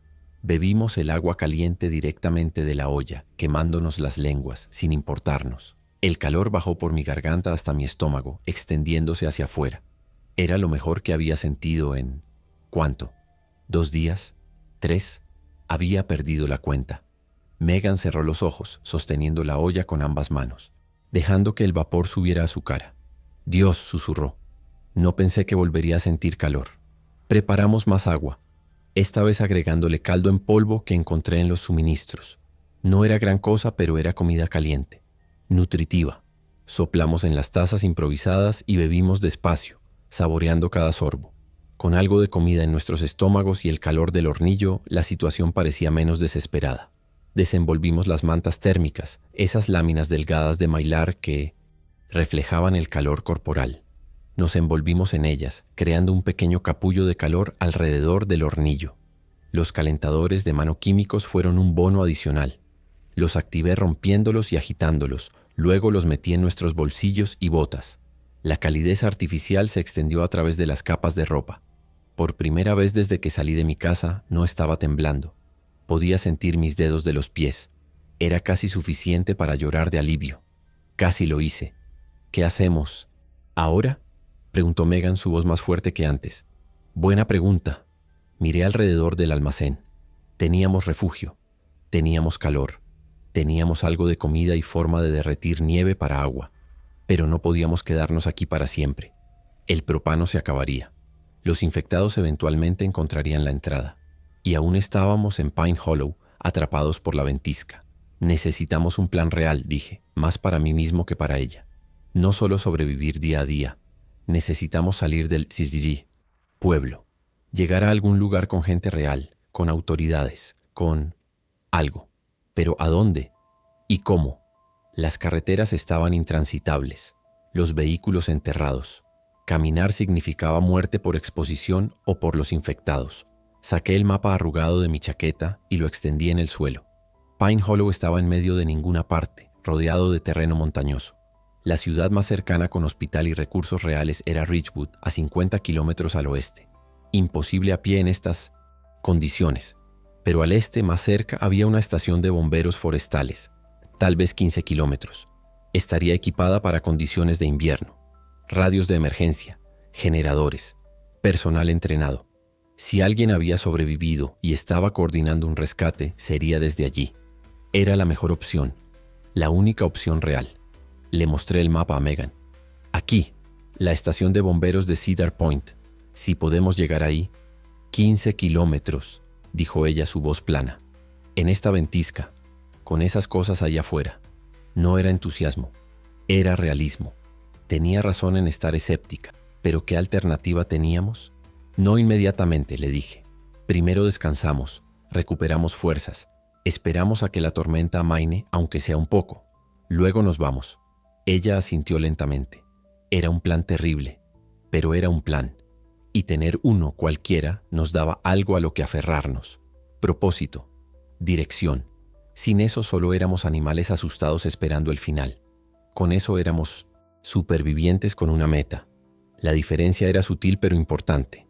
Bebimos el agua caliente directamente de la olla, quemándonos las lenguas, sin importarnos. El calor bajó por mi garganta hasta mi estómago, extendiéndose hacia afuera. Era lo mejor que había sentido en... ¿cuánto? ¿2 días? ¿3? Había perdido la cuenta. Megan cerró los ojos, sosteniendo la olla con ambas manos, dejando que el vapor subiera a su cara. «Dios», susurró. No pensé que volvería a sentir calor. Preparamos más agua, esta vez agregándole caldo en polvo que encontré en los suministros. No era gran cosa, pero era comida caliente, nutritiva. Soplamos en las tazas improvisadas y bebimos despacio, saboreando cada sorbo. Con algo de comida en nuestros estómagos y el calor del hornillo, la situación parecía menos desesperada. Desenvolvimos las mantas térmicas, esas láminas delgadas de mylar que reflejaban el calor corporal. Nos envolvimos en ellas, creando un pequeño capullo de calor alrededor del hornillo. Los calentadores de mano químicos fueron un bono adicional. Los activé rompiéndolos y agitándolos, luego los metí en nuestros bolsillos y botas. La calidez artificial se extendió a través de las capas de ropa. Por primera vez desde que salí de mi casa, no estaba temblando. Podía sentir mis dedos de los pies. Era casi suficiente para llorar de alivio. Casi lo hice. ¿Qué hacemos? ¿Ahora?, preguntó Megan, su voz más fuerte que antes. Buena pregunta. Miré alrededor del almacén. Teníamos refugio. Teníamos calor. Teníamos algo de comida y forma de derretir nieve para agua. Pero no podíamos quedarnos aquí para siempre. El propano se acabaría. Los infectados eventualmente encontrarían la entrada. Y aún estábamos en Pine Hollow, atrapados por la ventisca. Necesitamos un plan real, dije, más para mí mismo que para ella. No solo sobrevivir día a día. Necesitamos salir del CCG, pueblo. Llegar a algún lugar con gente real, con autoridades, con algo. Pero ¿a dónde? ¿Y cómo? Las carreteras estaban intransitables, los vehículos enterrados. Caminar significaba muerte por exposición o por los infectados. Saqué el mapa arrugado de mi chaqueta y lo extendí en el suelo. Pine Hollow estaba en medio de ninguna parte, rodeado de terreno montañoso. La ciudad más cercana con hospital y recursos reales era Ridgewood, a 50 kilómetros al oeste. Imposible a pie en estas condiciones. Pero al este, más cerca, había una estación de bomberos forestales, tal vez 15 kilómetros. Estaría equipada para condiciones de invierno. Radios de emergencia, generadores, personal entrenado. Si alguien había sobrevivido y estaba coordinando un rescate, sería desde allí. Era la mejor opción, la única opción real. Le mostré el mapa a Megan. Aquí, la estación de bomberos de Cedar Point. Si podemos llegar ahí. 15 kilómetros, dijo ella, su voz plana. En esta ventisca, con esas cosas allá afuera. No era entusiasmo, era realismo. Tenía razón en estar escéptica, pero ¿qué alternativa teníamos? No inmediatamente, le dije. Primero descansamos, recuperamos fuerzas, esperamos a que la tormenta amaine, aunque sea un poco. Luego nos vamos. Ella asintió lentamente. Era un plan terrible, pero era un plan. Y tener uno cualquiera nos daba algo a lo que aferrarnos. Propósito, dirección. Sin eso solo éramos animales asustados esperando el final. Con eso éramos supervivientes con una meta. La diferencia era sutil pero importante.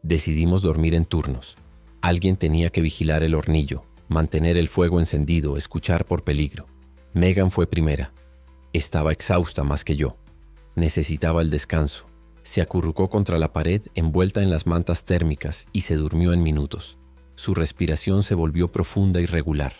Decidimos dormir en turnos. Alguien tenía que vigilar el hornillo, mantener el fuego encendido, escuchar por peligro. Megan fue primera. Estaba exhausta más que yo. Necesitaba el descanso. Se acurrucó contra la pared envuelta en las mantas térmicas y se durmió en minutos. Su respiración se volvió profunda y regular.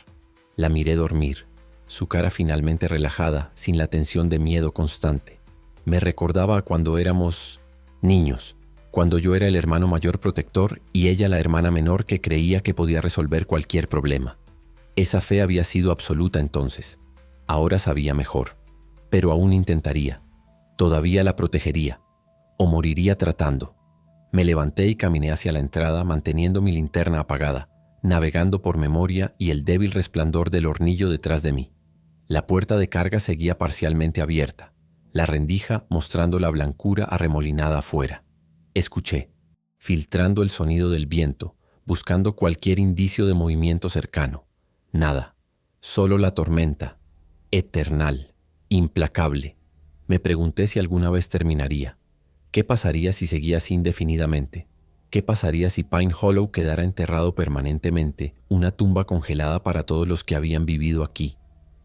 La miré dormir, su cara finalmente relajada, sin la tensión de miedo constante. Me recordaba a cuando éramos niños, cuando yo era el hermano mayor protector y ella la hermana menor que creía que podía resolver cualquier problema. Esa fe había sido absoluta entonces. Ahora sabía mejor. Pero aún intentaría. Todavía la protegería. O moriría tratando. Me levanté y caminé hacia la entrada manteniendo mi linterna apagada, navegando por memoria y el débil resplandor del hornillo detrás de mí. La puerta de carga seguía parcialmente abierta, la rendija mostrando la blancura arremolinada afuera. Escuché, filtrando el sonido del viento, buscando cualquier indicio de movimiento cercano. Nada, solo la tormenta, eternal, implacable. Me pregunté si alguna vez terminaría. ¿Qué pasaría si seguía así indefinidamente? ¿Qué pasaría si Pine Hollow quedara enterrado permanentemente, una tumba congelada para todos los que habían vivido aquí?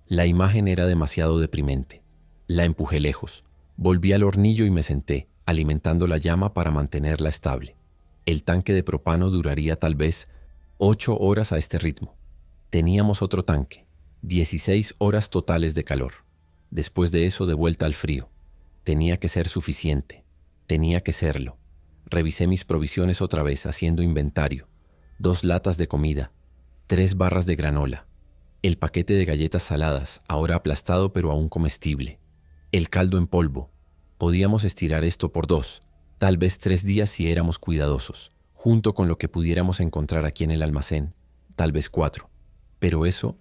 La imagen era demasiado deprimente. La empujé lejos. Volví al hornillo y me senté, alimentando la llama para mantenerla estable. El tanque de propano duraría tal vez 8 horas a este ritmo. Teníamos otro tanque, 16 horas totales de calor. Después de eso, de vuelta al frío. Tenía que ser suficiente. Tenía que serlo. Revisé mis provisiones otra vez, haciendo inventario. 2 latas de comida, 3 barras de granola, el paquete de galletas saladas, ahora aplastado pero aún comestible, el caldo en polvo. Podíamos estirar esto por 2, tal vez 3 días si éramos cuidadosos, junto con lo que pudiéramos encontrar aquí en el almacén, tal vez 4. Pero eso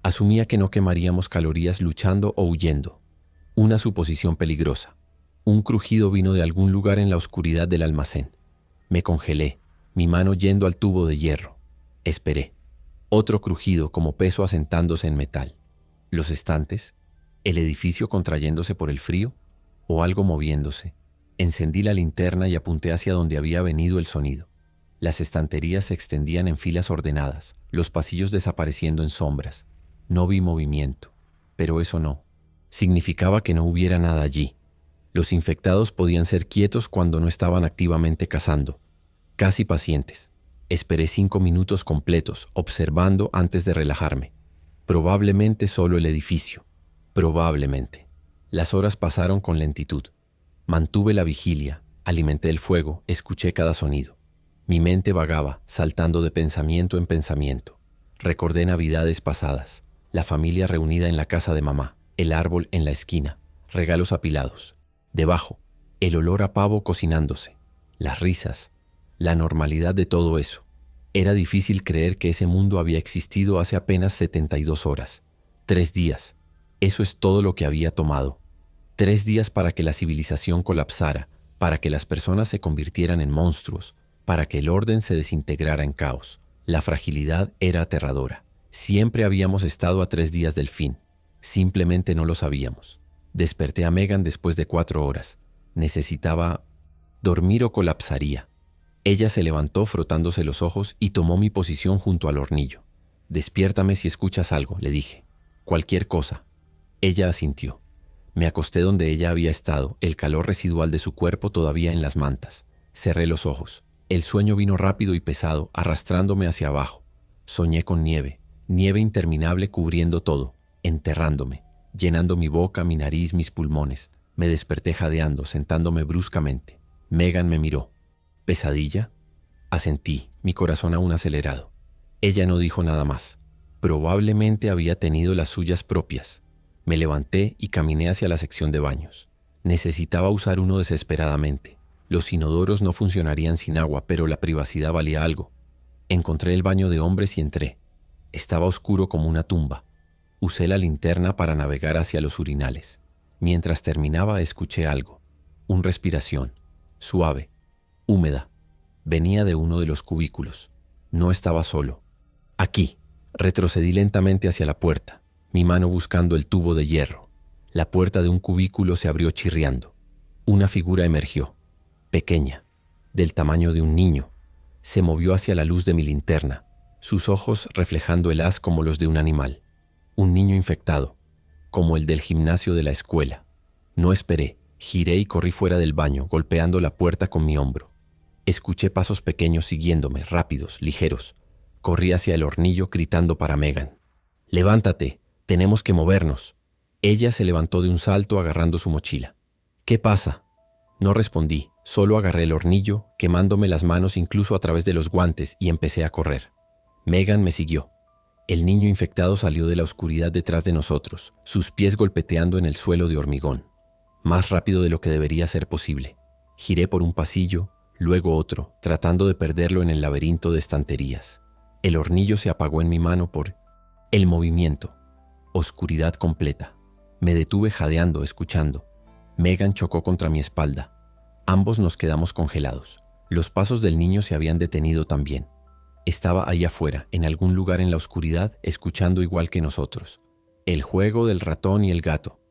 Asumía que no quemaríamos calorías luchando o huyendo. Una suposición peligrosa. Un crujido vino de algún lugar en la oscuridad del almacén. Me congelé, mi mano yendo al tubo de hierro. Esperé. Otro crujido como peso asentándose en metal. Los estantes, el edificio contrayéndose por el frío o algo moviéndose. Encendí la linterna y apunté hacia donde había venido el sonido. Las estanterías se extendían en filas ordenadas, los pasillos desapareciendo en sombras. No vi movimiento, pero eso no. Significaba que no hubiera nada allí. Los infectados podían ser quietos cuando no estaban activamente cazando. Casi pacientes. Esperé 5 minutos completos, observando antes de relajarme. Probablemente solo el edificio. Probablemente. Las horas pasaron con lentitud. Mantuve la vigilia, alimenté el fuego, escuché cada sonido. Mi mente vagaba, saltando de pensamiento en pensamiento. Recordé navidades pasadas, la familia reunida en la casa de mamá, el árbol en la esquina, regalos apilados. Debajo, el olor a pavo cocinándose, las risas, la normalidad de todo eso. Era difícil creer que ese mundo había existido hace apenas 72 horas. 3 días. Eso es todo lo que había tomado. 3 días para que la civilización colapsara, para que las personas se convirtieran en monstruos, para que el orden se desintegrara en caos. La fragilidad era aterradora. Siempre habíamos estado a 3 días del fin. Simplemente no lo sabíamos. Desperté a Megan después de 4 horas. Necesitaba dormir o colapsaría. Ella se levantó frotándose los ojos y tomó mi posición junto al hornillo. «Despiértame si escuchas algo», le dije. «Cualquier cosa». Ella asintió. Me acosté donde ella había estado, el calor residual de su cuerpo todavía en las mantas. Cerré los ojos. El sueño vino rápido y pesado, arrastrándome hacia abajo. Soñé con nieve, nieve interminable cubriendo todo, enterrándome, llenando mi boca, mi nariz, mis pulmones. Me desperté jadeando, sentándome bruscamente. Megan me miró. ¿Pesadilla? Asentí, mi corazón aún acelerado. Ella no dijo nada más. Probablemente había tenido las suyas propias. Me levanté y caminé hacia la sección de baños. Necesitaba usar uno desesperadamente. Los inodoros no funcionarían sin agua, pero la privacidad valía algo. Encontré el baño de hombres y entré. Estaba oscuro como una tumba. Usé la linterna para navegar hacia los urinales. Mientras terminaba, escuché algo. Una respiración, suave, húmeda. Venía de uno de los cubículos. No estaba solo. Aquí. Retrocedí lentamente hacia la puerta, mi mano buscando el tubo de hierro. La puerta de un cubículo se abrió chirriando. Una figura emergió, pequeña, del tamaño de un niño. Se movió hacia la luz de mi linterna, sus ojos reflejando el haz como los de un animal. Un niño infectado, como el del gimnasio de la escuela. No esperé, giré y corrí fuera del baño, golpeando la puerta con mi hombro. Escuché pasos pequeños siguiéndome, rápidos, ligeros. Corrí hacia el hornillo gritando para Megan. «Levántate, tenemos que movernos». Ella se levantó de un salto agarrando su mochila. «¿Qué pasa?» No respondí, solo agarré el hornillo, quemándome las manos incluso a través de los guantes, y empecé a correr. Megan me siguió. El niño infectado salió de la oscuridad detrás de nosotros, sus pies golpeteando en el suelo de hormigón. Más rápido de lo que debería ser posible. Giré por un pasillo, luego otro, tratando de perderlo en el laberinto de estanterías. El hornillo se apagó en mi mano por el movimiento. Oscuridad completa. Me detuve jadeando, escuchando. Megan chocó contra mi espalda. Ambos nos quedamos congelados. Los pasos del niño se habían detenido también. Estaba ahí afuera, en algún lugar en la oscuridad, escuchando igual que nosotros. El juego del ratón y el gato.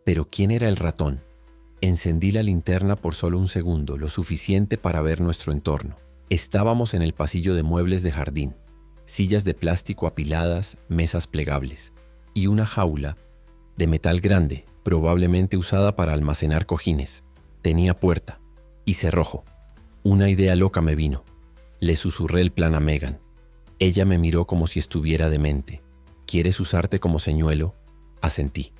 ¿Pero quién era el ratón? Encendí la linterna por solo un segundo, lo suficiente para ver nuestro entorno. Estábamos en el pasillo de muebles de jardín. Sillas de plástico apiladas, mesas plegables, y una jaula de metal grande, probablemente usada para almacenar cojines. Tenía puerta y cerrojo. Una idea loca me vino. Le susurré el plan a Megan. Ella me miró como si estuviera demente. ¿Quieres usarte como señuelo? Asentí.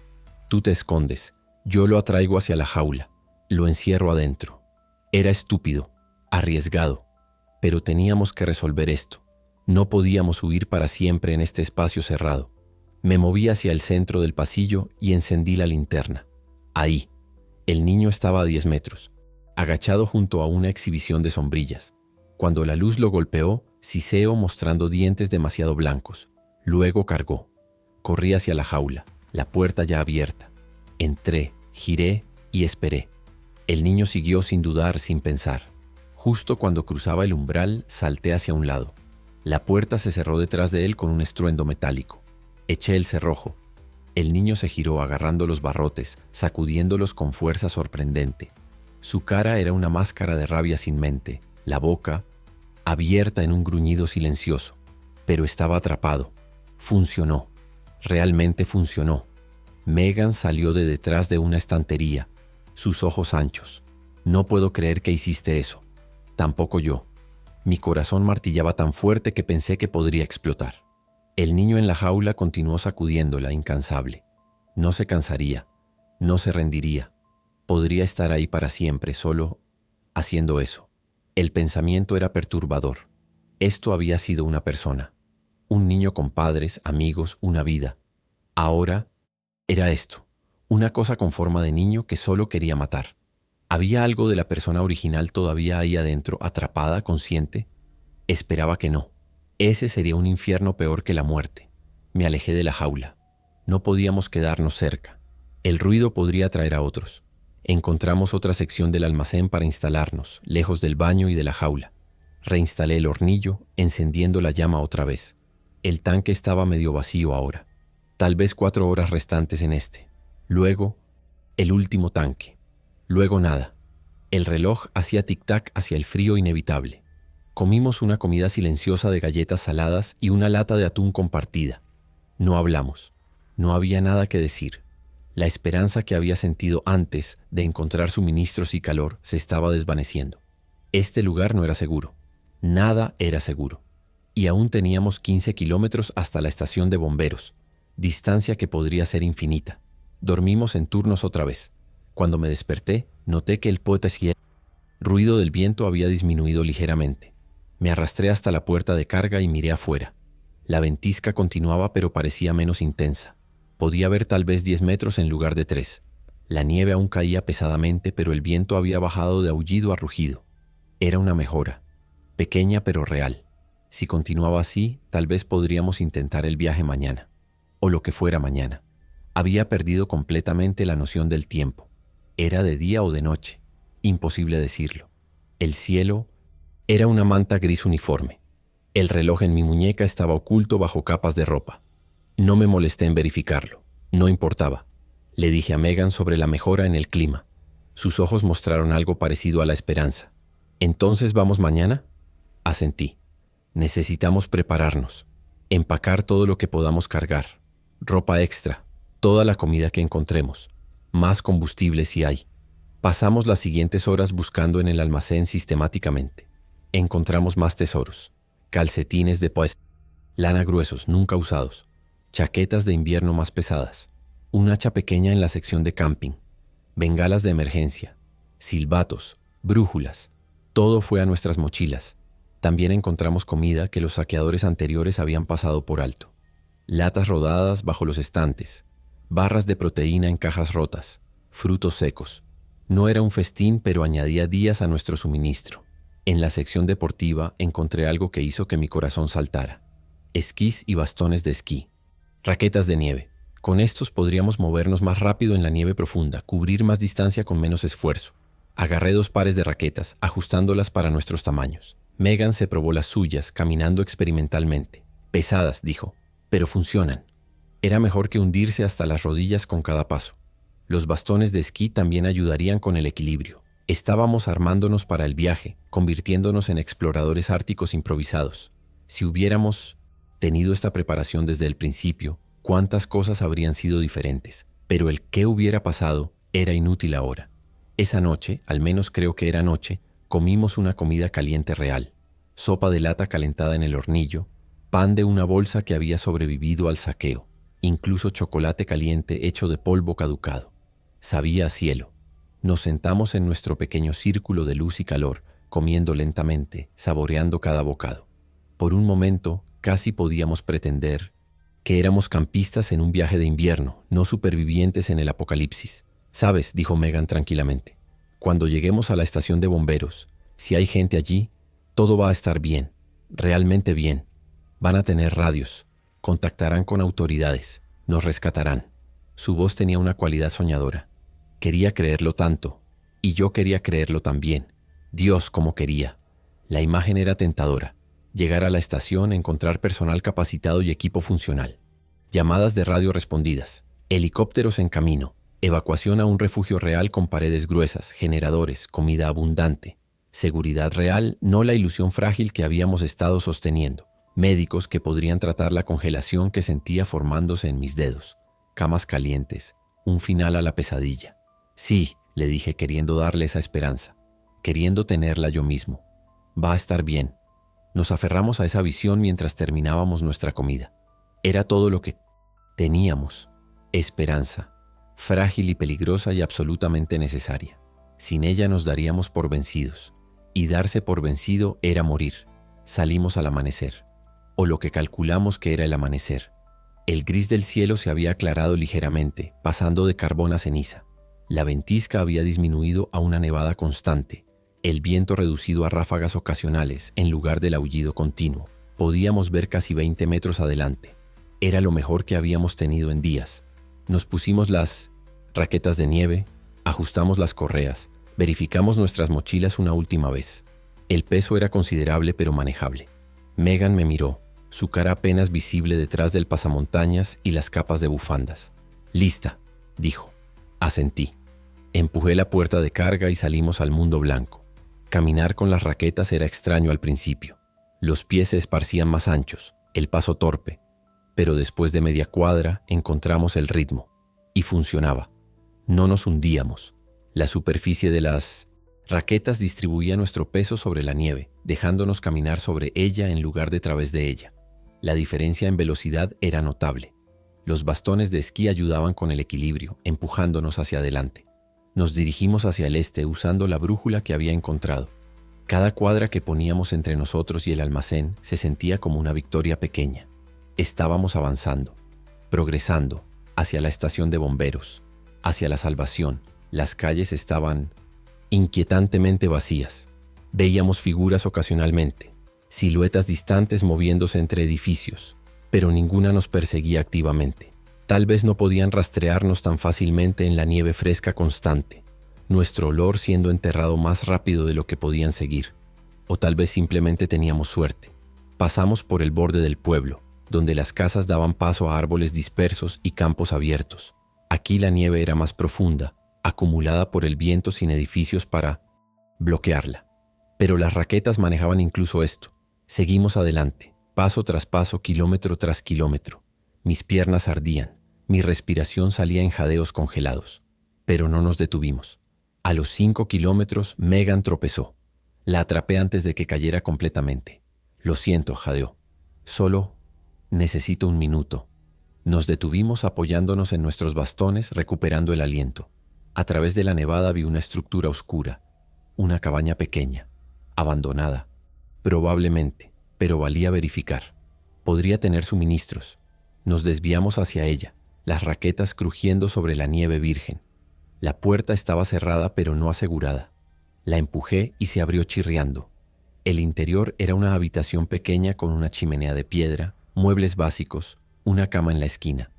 Tú te escondes. Yo lo atraigo hacia la jaula. Lo encierro adentro. Era estúpido, arriesgado, pero teníamos que resolver esto. No podíamos huir para siempre en este espacio cerrado. Me moví hacia el centro del pasillo y encendí la linterna. Ahí. El niño estaba a 10 metros, agachado junto a una exhibición de sombrillas. Cuando la luz lo golpeó, siseó mostrando dientes demasiado blancos. Luego cargó. Corrí hacia la jaula, la puerta ya abierta. Entré, giré y esperé. El niño siguió sin dudar, sin pensar. Justo cuando cruzaba el umbral, salté hacia un lado. La puerta se cerró detrás de él con un estruendo metálico. Eché el cerrojo. El niño se giró agarrando los barrotes, sacudiéndolos con fuerza sorprendente. Su cara era una máscara de rabia sin mente, la boca abierta en un gruñido silencioso. Pero estaba atrapado. Funcionó. Realmente funcionó. Megan salió de detrás de una estantería, sus ojos anchos. No puedo creer que hiciste eso. Tampoco yo. Mi corazón martillaba tan fuerte que pensé que podría explotar. El niño en la jaula continuó sacudiéndola, incansable. No se cansaría, no se rendiría. Podría estar ahí para siempre, solo haciendo eso. El pensamiento era perturbador. Esto había sido una persona. Un niño con padres, amigos, una vida. Ahora era esto, una cosa con forma de niño que solo quería matar. ¿Había algo de la persona original todavía ahí adentro, atrapada, consciente? Esperaba que no. Ese sería un infierno peor que la muerte. Me alejé de la jaula. No podíamos quedarnos cerca. El ruido podría atraer a otros. Encontramos otra sección del almacén para instalarnos, lejos del baño y de la jaula. Reinstalé el hornillo, encendiendo la llama otra vez. El tanque estaba medio vacío ahora. Tal vez 4 horas restantes en este. Luego, el último tanque. Luego nada. El reloj hacía tic-tac hacia el frío inevitable. Comimos una comida silenciosa de galletas saladas y una lata de atún compartida. No hablamos. No había nada que decir. La esperanza que había sentido antes de encontrar suministros y calor se estaba desvaneciendo. Este lugar no era seguro. Nada era seguro. Y aún teníamos 15 kilómetros hasta la estación de bomberos, distancia que podría ser infinita. Dormimos en turnos otra vez. Cuando me desperté, noté que el ruido del viento había disminuido ligeramente. Me arrastré hasta la puerta de carga y miré afuera. La ventisca continuaba, pero parecía menos intensa. Podía ver tal vez 10 metros en lugar de 3. La nieve aún caía pesadamente, pero el viento había bajado de aullido a rugido. Era una mejora, pequeña pero real. Si continuaba así, tal vez podríamos intentar el viaje mañana, o lo que fuera mañana. Había perdido completamente la noción del tiempo. ¿Era de día o de noche? Imposible decirlo. El cielo era una manta gris uniforme. El reloj en mi muñeca estaba oculto bajo capas de ropa. No me molesté en verificarlo. No importaba. Le dije a Megan sobre la mejora en el clima. Sus ojos mostraron algo parecido a la esperanza. ¿Entonces vamos mañana? Asentí. Necesitamos prepararnos. Empacar todo lo que podamos cargar. Ropa extra. Toda la comida que encontremos. Más combustible si hay. Pasamos las siguientes horas buscando en el almacén sistemáticamente. Encontramos más tesoros. Calcetines de lana gruesos, nunca usados. Chaquetas de invierno más pesadas. Un hacha pequeña en la sección de camping. Bengalas de emergencia. Silbatos. Brújulas. Todo fue a nuestras mochilas. También encontramos comida que los saqueadores anteriores habían pasado por alto. Latas rodadas bajo los estantes. Barras de proteína en cajas rotas. Frutos secos. No era un festín, pero añadía días a nuestro suministro. En la sección deportiva encontré algo que hizo que mi corazón saltara. Esquís y bastones de esquí. Raquetas de nieve. Con estos podríamos movernos más rápido en la nieve profunda, cubrir más distancia con menos esfuerzo. Agarré 2 pares de raquetas, ajustándolas para nuestros tamaños. Megan se probó las suyas, caminando experimentalmente. Pesadas, dijo, pero funcionan. Era mejor que hundirse hasta las rodillas con cada paso. Los bastones de esquí también ayudarían con el equilibrio. Estábamos armándonos para el viaje, convirtiéndonos en exploradores árticos improvisados. Si hubiéramos tenido esta preparación desde el principio, cuántas cosas habrían sido diferentes. Pero el qué hubiera pasado era inútil ahora. Esa noche, al menos creo que era noche, comimos una comida caliente real. Sopa de lata calentada en el hornillo, pan de una bolsa que había sobrevivido al saqueo, incluso chocolate caliente hecho de polvo caducado. Sabía a cielo. Nos sentamos en nuestro pequeño círculo de luz y calor, comiendo lentamente, saboreando cada bocado. Por un momento, casi podíamos pretender que éramos campistas en un viaje de invierno, no supervivientes en el apocalipsis. «Sabes», dijo Megan tranquilamente, «cuando lleguemos a la estación de bomberos, si hay gente allí, todo va a estar bien, realmente bien. Van a tener radios, contactarán con autoridades. Nos rescatarán. Su voz tenía una cualidad soñadora. Quería creerlo tanto, y yo quería creerlo también. Dios, cómo quería. La imagen era tentadora. Llegar a la estación, encontrar personal capacitado y equipo funcional. Llamadas de radio respondidas. Helicópteros en camino. Evacuación a un refugio real con paredes gruesas, generadores, comida abundante. Seguridad real, no la ilusión frágil que habíamos estado sosteniendo. Médicos que podrían tratar la congelación que sentía formándose en mis dedos. Camas calientes. Un final a la pesadilla. Sí, le dije queriendo darle esa esperanza. Queriendo tenerla yo mismo. Va a estar bien. Nos aferramos a esa visión mientras terminábamos nuestra comida. Era todo lo que teníamos. Esperanza. Frágil y peligrosa y absolutamente necesaria. Sin ella nos daríamos por vencidos. Y darse por vencido era morir. Salimos al amanecer. O lo que calculamos que era el amanecer. El gris del cielo se había aclarado ligeramente, pasando de carbón a ceniza. La ventisca había disminuido a una nevada constante. El viento reducido a ráfagas ocasionales en lugar del aullido continuo. Podíamos ver casi 20 metros adelante. Era lo mejor que habíamos tenido en días. Nos pusimos las raquetas de nieve, ajustamos las correas, verificamos nuestras mochilas una última vez. El peso era considerable pero manejable. Megan me miró, su cara apenas visible detrás del pasamontañas y las capas de bufandas. «Lista», dijo. Asentí. Empujé la puerta de carga y salimos al mundo blanco. Caminar con las raquetas era extraño al principio. Los pies se esparcían más anchos, el paso torpe. Pero después de media cuadra encontramos el ritmo. Y funcionaba. No nos hundíamos. La superficie de las raquetas distribuía nuestro peso sobre la nieve, dejándonos caminar sobre ella en lugar de a través de ella. La diferencia en velocidad era notable. Los bastones de esquí ayudaban con el equilibrio, empujándonos hacia adelante. Nos dirigimos hacia el este usando la brújula que había encontrado. Cada cuadra que poníamos entre nosotros y el almacén se sentía como una victoria pequeña. Estábamos avanzando, progresando, hacia la estación de bomberos, hacia la salvación. Las calles estaban inquietantemente vacías. Veíamos figuras ocasionalmente, siluetas distantes moviéndose entre edificios, pero ninguna nos perseguía activamente. Tal vez no podían rastrearnos tan fácilmente en la nieve fresca constante, nuestro olor siendo enterrado más rápido de lo que podían seguir. O tal vez simplemente teníamos suerte. Pasamos por el borde del pueblo, donde las casas daban paso a árboles dispersos y campos abiertos. Aquí la nieve era más profunda, acumulada por el viento sin edificios para bloquearla. Pero las raquetas manejaban incluso esto. Seguimos adelante, paso tras paso, kilómetro tras kilómetro. Mis piernas ardían. Mi respiración salía en jadeos congelados, pero no nos detuvimos. A los 5 kilómetros, Megan tropezó. La atrapé antes de que cayera completamente. «Lo siento», jadeó. «Solo necesito un minuto». Nos detuvimos apoyándonos en nuestros bastones, recuperando el aliento. A través de la nevada vi una estructura oscura, una cabaña pequeña, abandonada. Probablemente, pero valía verificar. Podría tener suministros. Nos desviamos hacia ella, las raquetas crujiendo sobre la nieve virgen. La puerta estaba cerrada pero no asegurada. La empujé y se abrió chirriando. El interior era una habitación pequeña con una chimenea de piedra, muebles básicos, una cama en la esquina.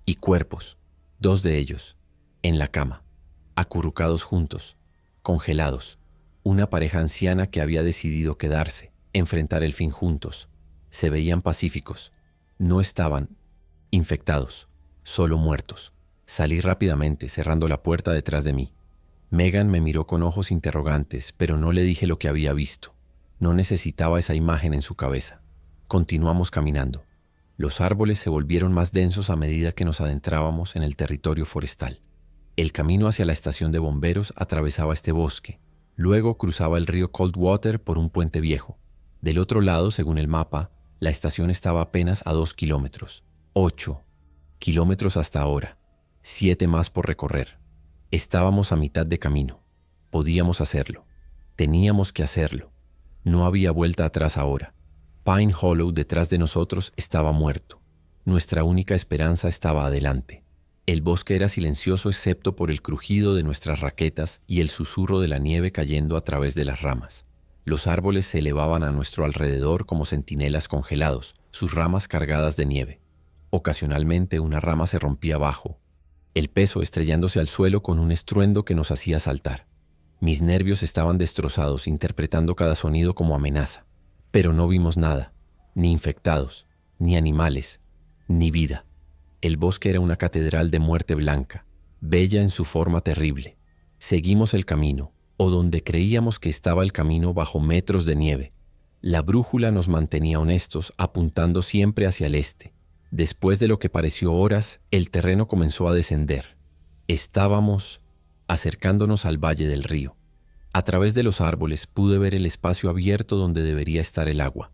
Y cuerpos, 2 de ellos, en la cama, acurrucados juntos, congelados. Una pareja anciana que había decidido quedarse, enfrentar el fin juntos. Se veían pacíficos. No estaban infectados, solo muertos. Salí rápidamente, cerrando la puerta detrás de mí. Megan me miró con ojos interrogantes, pero no le dije lo que había visto. No necesitaba esa imagen en su cabeza. Continuamos caminando. Los árboles se volvieron más densos a medida que nos adentrábamos en el territorio forestal. El camino hacia la estación de bomberos atravesaba este bosque. Luego cruzaba el río Coldwater por un puente viejo. Del otro lado, según el mapa, la estación estaba apenas a 2 kilómetros. 8 kilómetros hasta ahora. 7 más por recorrer. Estábamos a mitad de camino. Podíamos hacerlo. Teníamos que hacerlo. No había vuelta atrás ahora. Pine Hollow detrás de nosotros estaba muerto. Nuestra única esperanza estaba adelante. El bosque era silencioso excepto por el crujido de nuestras raquetas y el susurro de la nieve cayendo a través de las ramas. Los árboles se elevaban a nuestro alrededor como centinelas congelados, sus ramas cargadas de nieve. Ocasionalmente una rama se rompía abajo, el peso estrellándose al suelo con un estruendo que nos hacía saltar. Mis nervios estaban destrozados, interpretando cada sonido como amenaza. Pero no vimos nada, ni infectados, ni animales, ni vida. El bosque era una catedral de muerte blanca, bella en su forma terrible. Seguimos el camino, o donde creíamos que estaba el camino bajo metros de nieve. La brújula nos mantenía honestos, apuntando siempre hacia el este. Después de lo que pareció horas, el terreno comenzó a descender. Estábamos acercándonos al valle del río. A través de los árboles pude ver el espacio abierto donde debería estar el agua.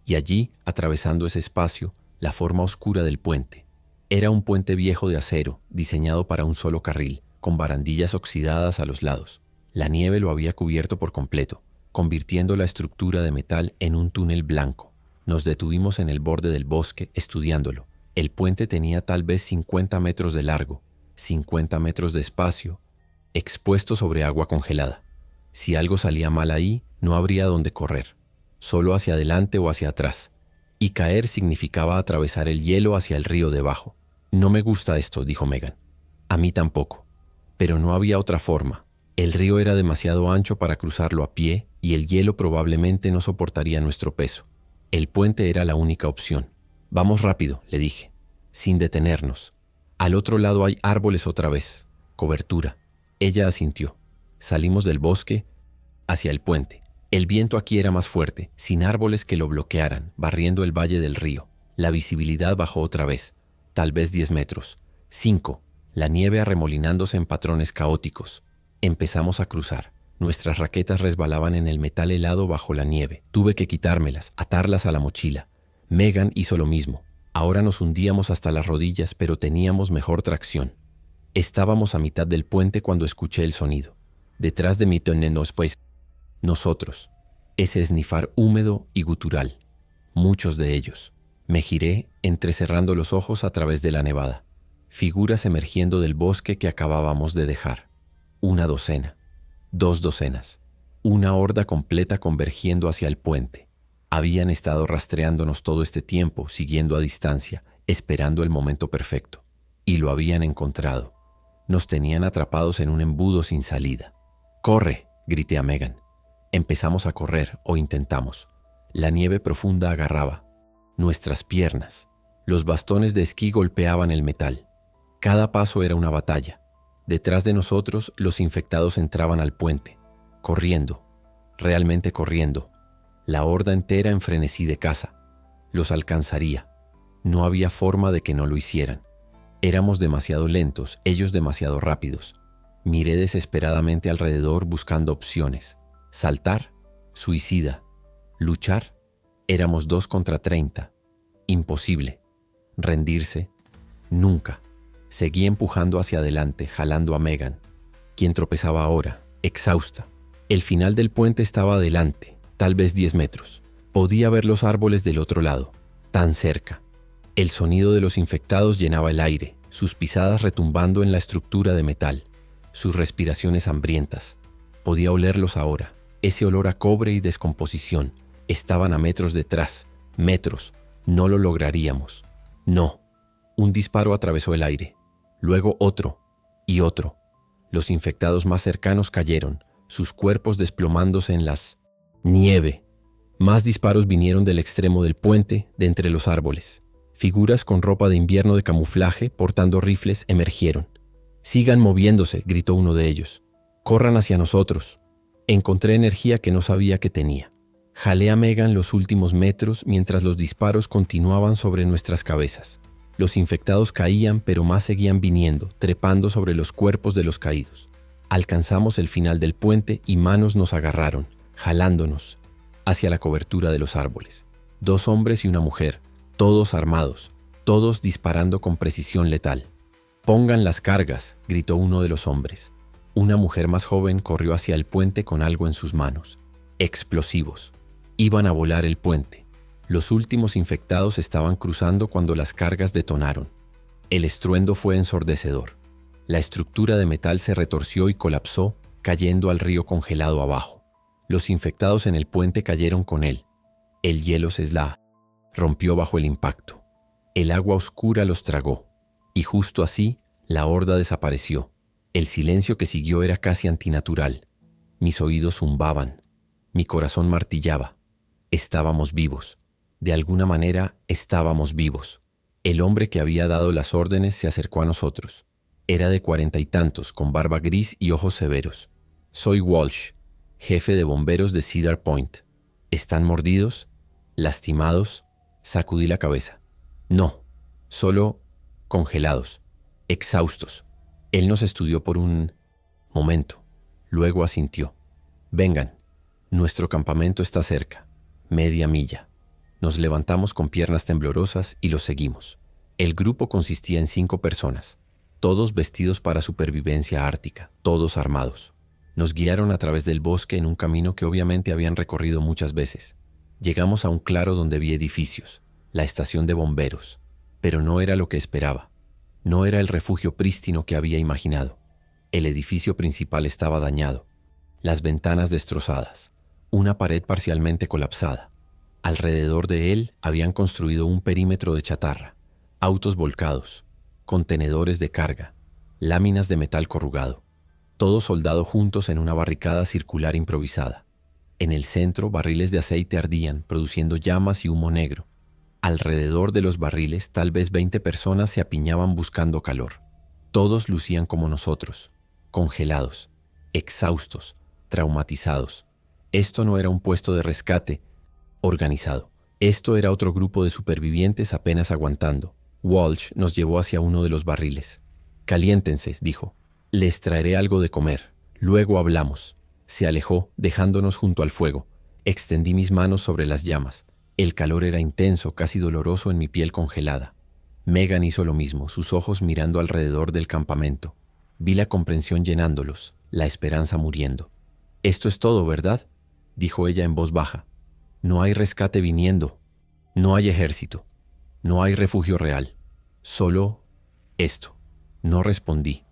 Y allí, atravesando ese espacio, la forma oscura del puente. Era un puente viejo de acero, diseñado para un solo carril, con barandillas oxidadas a los lados. La nieve lo había cubierto por completo, convirtiendo la estructura de metal en un túnel blanco. Nos detuvimos en el borde del bosque estudiándolo. El puente tenía tal vez 50 metros de largo, 50 metros de espacio, expuesto sobre agua congelada. Si algo salía mal ahí, no habría dónde correr, solo hacia adelante o hacia atrás. Y caer significaba atravesar el hielo hacia el río debajo. No me gusta esto, dijo Megan. A mí tampoco. Pero no había otra forma. El río era demasiado ancho para cruzarlo a pie y el hielo probablemente no soportaría nuestro peso. El puente era la única opción. Vamos rápido, le dije, sin detenernos. Al otro lado hay árboles otra vez, cobertura. Ella asintió. Salimos del bosque hacia el puente. El viento aquí era más fuerte, sin árboles que lo bloquearan, barriendo el valle del río. La visibilidad bajó otra vez, tal vez 10 metros. 5. La nieve arremolinándose en patrones caóticos. Empezamos a cruzar. Nuestras raquetas resbalaban en el metal helado bajo la nieve. Tuve que quitármelas, atarlas a la mochila. Megan hizo lo mismo. Ahora nos hundíamos hasta las rodillas, pero teníamos mejor tracción. Estábamos a mitad del puente cuando escuché el sonido. Detrás de mí tenemos pues nosotros. Ese esnifar húmedo y gutural. Muchos de ellos. Me giré, entrecerrando los ojos a través de la nevada. Figuras emergiendo del bosque que acabábamos de dejar. 1 docena. 2 docenas. Una horda completa convergiendo hacia el puente. Habían estado rastreándonos todo este tiempo, siguiendo a distancia, esperando el momento perfecto. Y lo habían encontrado. Nos tenían atrapados en un embudo sin salida. ¡Corre!, grité a Megan. Empezamos a correr, o intentamos. La nieve profunda agarraba. Nuestras piernas. Los bastones de esquí golpeaban el metal. Cada paso era una batalla. Detrás de nosotros, los infectados entraban al puente, corriendo, realmente corriendo. La horda entera en frenesí de caza. Los alcanzaría. No había forma de que no lo hicieran. Éramos demasiado lentos, ellos demasiado rápidos. Miré desesperadamente alrededor buscando opciones. Saltar, suicida. Luchar, éramos 2 contra 30. Imposible. Rendirse, nunca. Seguí empujando hacia adelante, jalando a Megan, quien tropezaba ahora, exhausta. El final del puente estaba adelante, tal vez 10 metros. Podía ver los árboles del otro lado, tan cerca. El sonido de los infectados llenaba el aire, sus pisadas retumbando en la estructura de metal, sus respiraciones hambrientas. Podía olerlos ahora, ese olor a cobre y descomposición. Estaban a metros detrás, metros. No lo lograríamos. No. Un disparo atravesó el aire. Luego otro y otro. Los infectados más cercanos cayeron, sus cuerpos desplomándose en las nieve. Más disparos vinieron del extremo del puente, de entre los árboles. Figuras con ropa de invierno de camuflaje, portando rifles, emergieron. «Sigan moviéndose», gritó uno de ellos. «Corran hacia nosotros». Encontré energía que no sabía que tenía. Jalé a Megan los últimos metros mientras los disparos continuaban sobre nuestras cabezas. Los infectados caían, pero más seguían viniendo, trepando sobre los cuerpos de los caídos. Alcanzamos el final del puente y manos nos agarraron, jalándonos hacia la cobertura de los árboles. 2 hombres y una mujer, todos armados, todos disparando con precisión letal. «Pongan las cargas», gritó uno de los hombres. Una mujer más joven corrió hacia el puente con algo en sus manos. Explosivos. Iban a volar el puente. Los últimos infectados estaban cruzando cuando las cargas detonaron. El estruendo fue ensordecedor. La estructura de metal se retorció y colapsó, cayendo al río congelado abajo. Los infectados en el puente cayeron con él. El hielo se rompió bajo el impacto. El agua oscura los tragó, y justo así la horda desapareció. El silencio que siguió era casi antinatural. Mis oídos zumbaban, mi corazón martillaba. Estábamos vivos. De alguna manera estábamos vivos. El hombre que había dado las órdenes se acercó a nosotros. Era de 40 y tantos, con barba gris y ojos severos. Soy Walsh, jefe de bomberos de Cedar Point. ¿Están mordidos? ¿Lastimados? Sacudí la cabeza. No, solo congelados, exhaustos. Él nos estudió por un momento. Luego asintió. Vengan, nuestro campamento está cerca, media milla. Nos levantamos con piernas temblorosas y los seguimos. El grupo consistía en 5 personas, todos vestidos para supervivencia ártica, todos armados. Nos guiaron a través del bosque en un camino que obviamente habían recorrido muchas veces. Llegamos a un claro donde vi edificios, la estación de bomberos, pero no era lo que esperaba. No era el refugio prístino que había imaginado. El edificio principal estaba dañado, las ventanas destrozadas, una pared parcialmente colapsada. Alrededor de él habían construido un perímetro de chatarra, autos volcados, contenedores de carga, láminas de metal corrugado, todo soldado juntos en una barricada circular improvisada. En el centro, barriles de aceite ardían, produciendo llamas y humo negro. Alrededor de los barriles, tal vez 20 personas se apiñaban buscando calor. Todos lucían como nosotros, congelados, exhaustos, traumatizados. Esto no era un puesto de rescate organizado. Esto era otro grupo de supervivientes apenas aguantando. Walsh nos llevó hacia uno de los barriles. «Caliéntense», dijo. «Les traeré algo de comer. Luego hablamos». Se alejó, dejándonos junto al fuego. Extendí mis manos sobre las llamas. El calor era intenso, casi doloroso en mi piel congelada. Megan hizo lo mismo, sus ojos mirando alrededor del campamento. Vi la comprensión llenándolos, la esperanza muriendo. «Esto es todo, ¿verdad?», dijo ella en voz baja. «No hay rescate viniendo. No hay ejército. No hay refugio real. Solo esto». No respondí.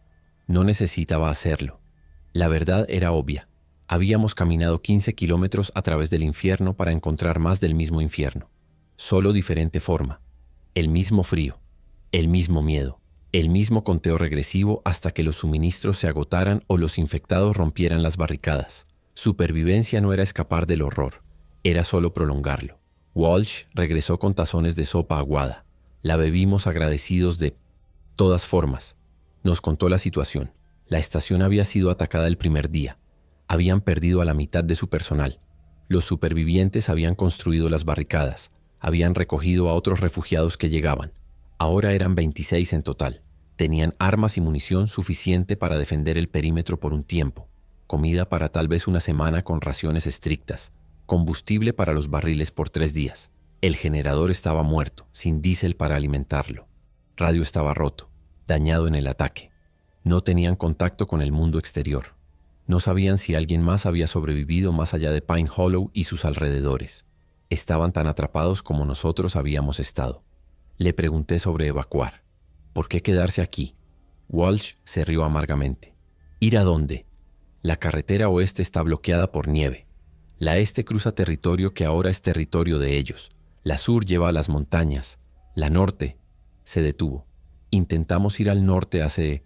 No necesitaba hacerlo. La verdad era obvia. Habíamos caminado 15 kilómetros a través del infierno para encontrar más del mismo infierno. Solo diferente forma. El mismo frío. El mismo miedo. El mismo conteo regresivo hasta que los suministros se agotaran o los infectados rompieran las barricadas. Supervivencia no era escapar del horror. Era solo prolongarlo. Walsh regresó con tazones de sopa aguada. La bebimos agradecidos de todas formas. Nos contó la situación. La estación había sido atacada el primer día. Habían perdido a la mitad de su personal. Los supervivientes habían construido las barricadas. Habían recogido a otros refugiados que llegaban. Ahora eran 26 en total. Tenían armas y munición suficiente para defender el perímetro por un tiempo. Comida para tal vez una semana con raciones estrictas. Combustible para los barriles por 3 días. El generador estaba muerto, sin diésel para alimentarlo. Radio estaba roto, dañado en el ataque. No tenían contacto con el mundo exterior. No sabían si alguien más había sobrevivido más allá de Pine Hollow y sus alrededores. Estaban tan atrapados como nosotros habíamos estado. Le pregunté sobre evacuar. ¿Por qué quedarse aquí? Walsh se rió amargamente. ¿Ir a dónde? La carretera oeste está bloqueada por nieve. La este cruza territorio que ahora es territorio de ellos. La sur lleva a las montañas. La norte se detuvo. Intentamos ir al norte hace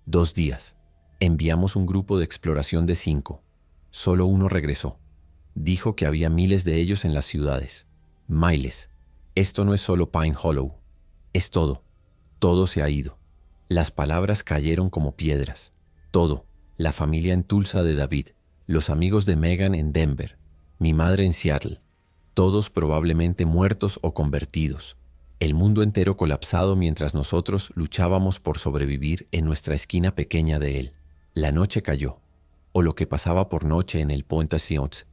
2 días. Enviamos un grupo de exploración de 5. Solo uno regresó. Dijo que había miles de ellos en las ciudades. Miles. Esto no es solo Pine Hollow. Es todo. Todo se ha ido. Las palabras cayeron como piedras. Todo. La familia en Tulsa de David. Los amigos de Megan en Denver. Mi madre en Seattle. Todos probablemente muertos o convertidos. El mundo entero colapsado mientras nosotros luchábamos por sobrevivir en nuestra esquina pequeña de él. La noche cayó, o lo que pasaba por noche en el Pointe Sions,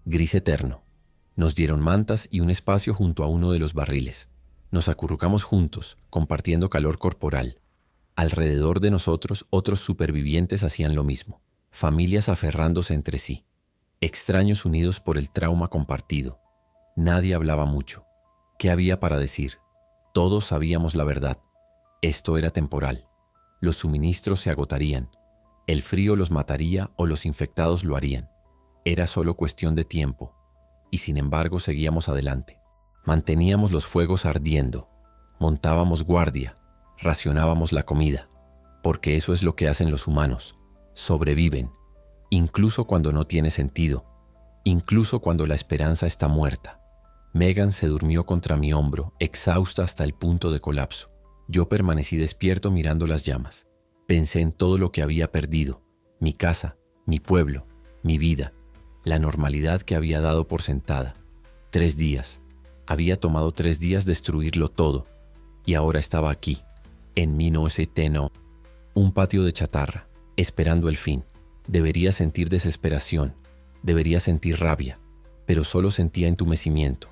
gris eterno. Nos dieron mantas y un espacio junto a uno de los barriles. Nos acurrucamos juntos, compartiendo calor corporal. Alrededor de nosotros, otros supervivientes hacían lo mismo, familias aferrándose entre sí, extraños unidos por el trauma compartido. Nadie hablaba mucho. ¿Qué había para decir? Todos sabíamos la verdad. Esto era temporal. Los suministros se agotarían. El frío los mataría o los infectados lo harían. Era solo cuestión de tiempo. Y sin embargo seguíamos adelante. Manteníamos los fuegos ardiendo. montábamos guardia, racionábamos la comida, porque eso es lo que hacen los humanos. Sobreviven, incluso cuando no tiene sentido, incluso cuando la esperanza está muerta. Megan se durmió contra mi hombro, exhausta hasta el punto de colapso. Yo permanecí despierto mirando las llamas. Pensé en todo lo que había perdido, mi casa, mi pueblo, mi vida, la normalidad que había dado por sentada. 3 días. Había tomado 3 días destruirlo todo, y ahora estaba aquí, en Minoceteno, un patio de chatarra, esperando el fin. Debería sentir desesperación, debería sentir rabia, pero solo sentía entumecimiento,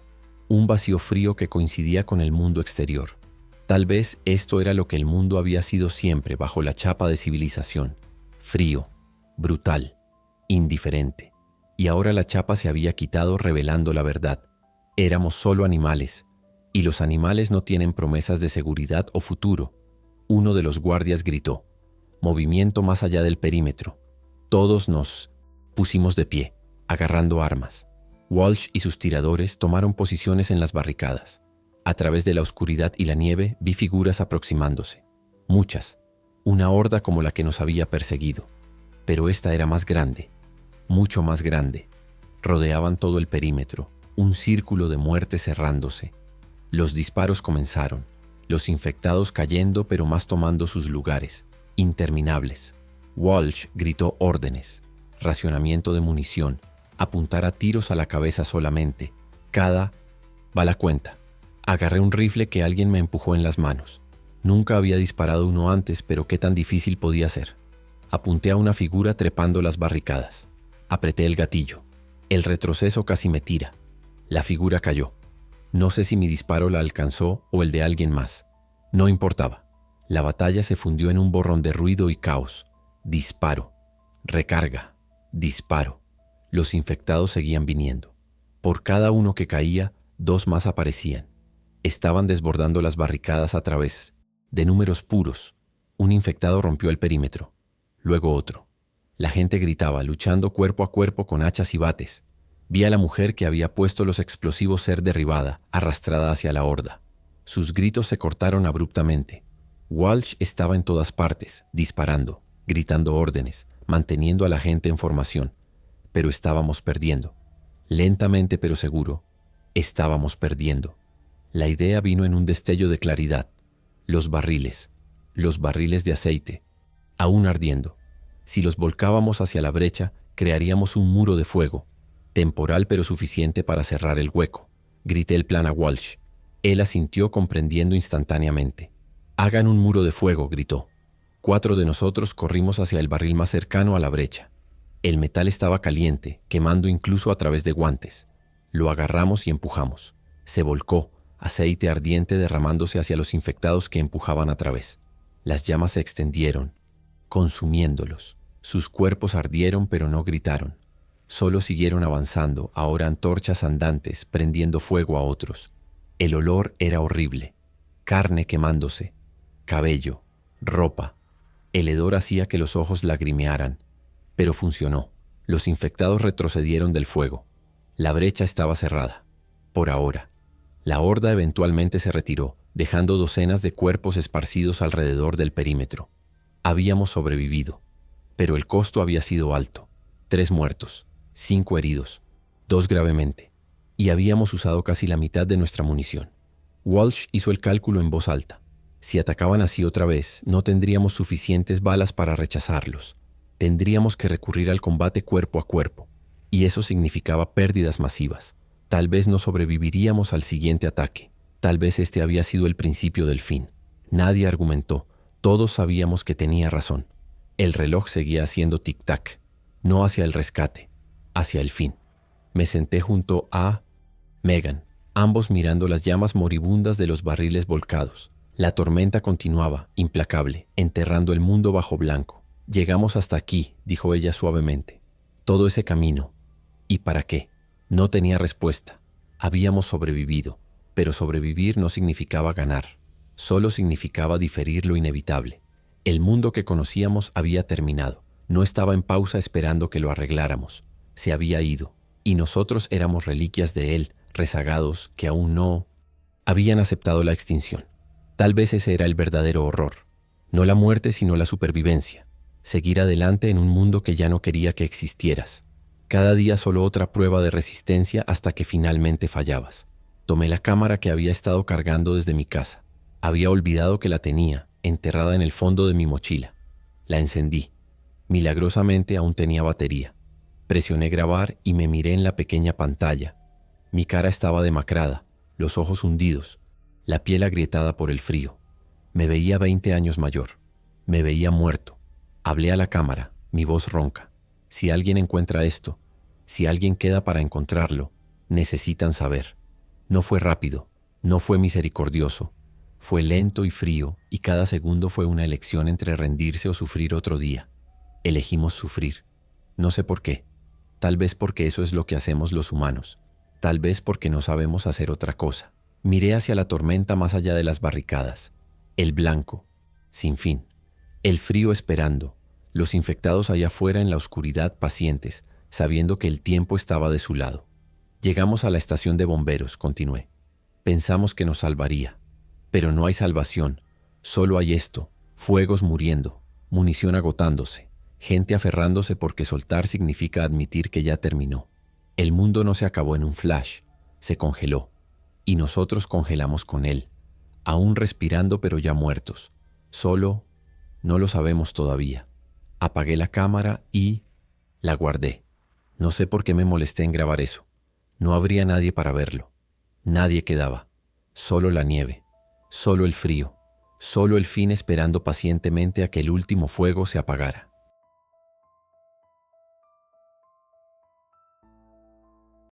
un vacío frío que coincidía con el mundo exterior. Tal vez esto era lo que el mundo había sido siempre bajo la chapa de civilización: frío, brutal, indiferente. Y ahora la chapa se había quitado revelando la verdad. Éramos solo animales, y los animales no tienen promesas de seguridad o futuro. Uno de los guardias gritó: movimiento más allá del perímetro. Todos nos pusimos de pie, agarrando armas. Walsh y sus tiradores tomaron posiciones en las barricadas. A través de la oscuridad y la nieve vi figuras aproximándose. Muchas, una horda como la que nos había perseguido. Pero esta era más grande, mucho más grande. Rodeaban todo el perímetro, un círculo de muerte cerrándose. Los disparos comenzaron, los infectados cayendo pero más tomando sus lugares, interminables. Walsh gritó órdenes: racionamiento de munición, apuntar a tiros a la cabeza solamente, cada bala cuenta. Agarré un rifle que alguien me empujó en las manos. Nunca había disparado uno antes, pero qué tan difícil podía ser. Apunté a una figura trepando las barricadas. Apreté el gatillo. El retroceso casi me tira. La figura cayó. No sé si mi disparo la alcanzó o el de alguien más. No importaba. La batalla se fundió en un borrón de ruido y caos. Disparo. Recarga. Disparo. Los infectados seguían viniendo. Por cada uno que caía, 2 más aparecían. Estaban desbordando las barricadas a través de números puros. Un infectado rompió el perímetro. Luego otro. La gente gritaba, luchando cuerpo a cuerpo con hachas y bates. Vi a la mujer que había puesto los explosivos ser derribada, arrastrada hacia la horda. Sus gritos se cortaron abruptamente. Walsh estaba en todas partes, disparando, gritando órdenes, manteniendo a la gente en formación. Pero estábamos perdiendo. Lentamente pero seguro, estábamos perdiendo. La idea vino en un destello de claridad. Los barriles de aceite, aún ardiendo. Si los volcábamos hacia la brecha, crearíamos un muro de fuego, temporal pero suficiente para cerrar el hueco. Grité el plan a Walsh. Él asintió comprendiendo instantáneamente. «Hagan un muro de fuego», gritó. 4 de nosotros corrimos hacia el barril más cercano a la brecha. El metal estaba caliente, quemando incluso a través de guantes. Lo agarramos y empujamos. Se volcó, aceite ardiente derramándose hacia los infectados que empujaban a través. Las llamas se extendieron, consumiéndolos. Sus cuerpos ardieron pero no gritaron. Solo siguieron avanzando, ahora antorchas andantes, prendiendo fuego a otros. El olor era horrible. Carne quemándose, cabello, ropa. El hedor hacía que los ojos lagrimearan. Pero funcionó. Los infectados retrocedieron del fuego. La brecha estaba cerrada. Por ahora. La horda eventualmente se retiró, dejando docenas de cuerpos esparcidos alrededor del perímetro. Habíamos sobrevivido, pero el costo había sido alto. 3 muertos, 5 heridos, 2 gravemente, y habíamos usado casi la mitad de nuestra munición. Walsh hizo el cálculo en voz alta. Si atacaban así otra vez, no tendríamos suficientes balas para rechazarlos. Tendríamos que recurrir al combate cuerpo a cuerpo, y eso significaba pérdidas masivas. Tal vez no sobreviviríamos al siguiente ataque. Tal vez este había sido el principio del fin. Nadie argumentó. Todos sabíamos que tenía razón. El reloj seguía haciendo tic-tac. No hacia el rescate, hacia el fin. Me senté junto a Megan, ambos mirando las llamas moribundas de los barriles volcados. La tormenta continuaba, implacable, enterrando el mundo bajo blanco. «Llegamos hasta aquí», dijo ella suavemente. «Todo ese camino. ¿Y para qué?» No tenía respuesta. Habíamos sobrevivido, pero sobrevivir no significaba ganar. Solo significaba diferir lo inevitable. El mundo que conocíamos había terminado. No estaba en pausa esperando que lo arregláramos. Se había ido, y nosotros éramos reliquias de él, rezagados que aún no habían aceptado la extinción. Tal vez ese era el verdadero horror. No la muerte, sino la supervivencia. Seguir adelante en un mundo que ya no quería que existieras. Cada día solo otra prueba de resistencia hasta que finalmente fallabas. Tomé la cámara que había estado cargando desde mi casa. Había olvidado que la tenía, enterrada en el fondo de mi mochila. La encendí. Milagrosamente aún tenía batería. Presioné grabar y me miré en la pequeña pantalla. Mi cara estaba demacrada, los ojos hundidos, la piel agrietada por el frío. Me veía 20 años mayor. Me veía muerto. Hablé a la cámara, mi voz ronca. Si alguien encuentra esto, si alguien queda para encontrarlo, necesitan saber. No fue rápido, no fue misericordioso. Fue lento y frío, y cada segundo fue una elección entre rendirse o sufrir otro día. Elegimos sufrir. No sé por qué. Tal vez porque eso es lo que hacemos los humanos. Tal vez porque no sabemos hacer otra cosa. Miré hacia la tormenta más allá de las barricadas. El blanco, sin fin. El frío esperando. Los infectados allá afuera en la oscuridad pacientes, sabiendo que el tiempo estaba de su lado. Llegamos a la estación de bomberos, continué. Pensamos que nos salvaría. Pero no hay salvación. Solo hay esto. Fuegos muriendo. Munición agotándose. Gente aferrándose porque soltar significa admitir que ya terminó. El mundo no se acabó en un flash, se congeló. Y nosotros congelamos con él, aún respirando pero ya muertos. Solo, no lo sabemos todavía. Apagué la cámara y la guardé. No sé por qué me molesté en grabar eso. No habría nadie para verlo. Nadie quedaba. Solo la nieve, solo el frío, solo el fin esperando pacientemente a que el último fuego se apagara.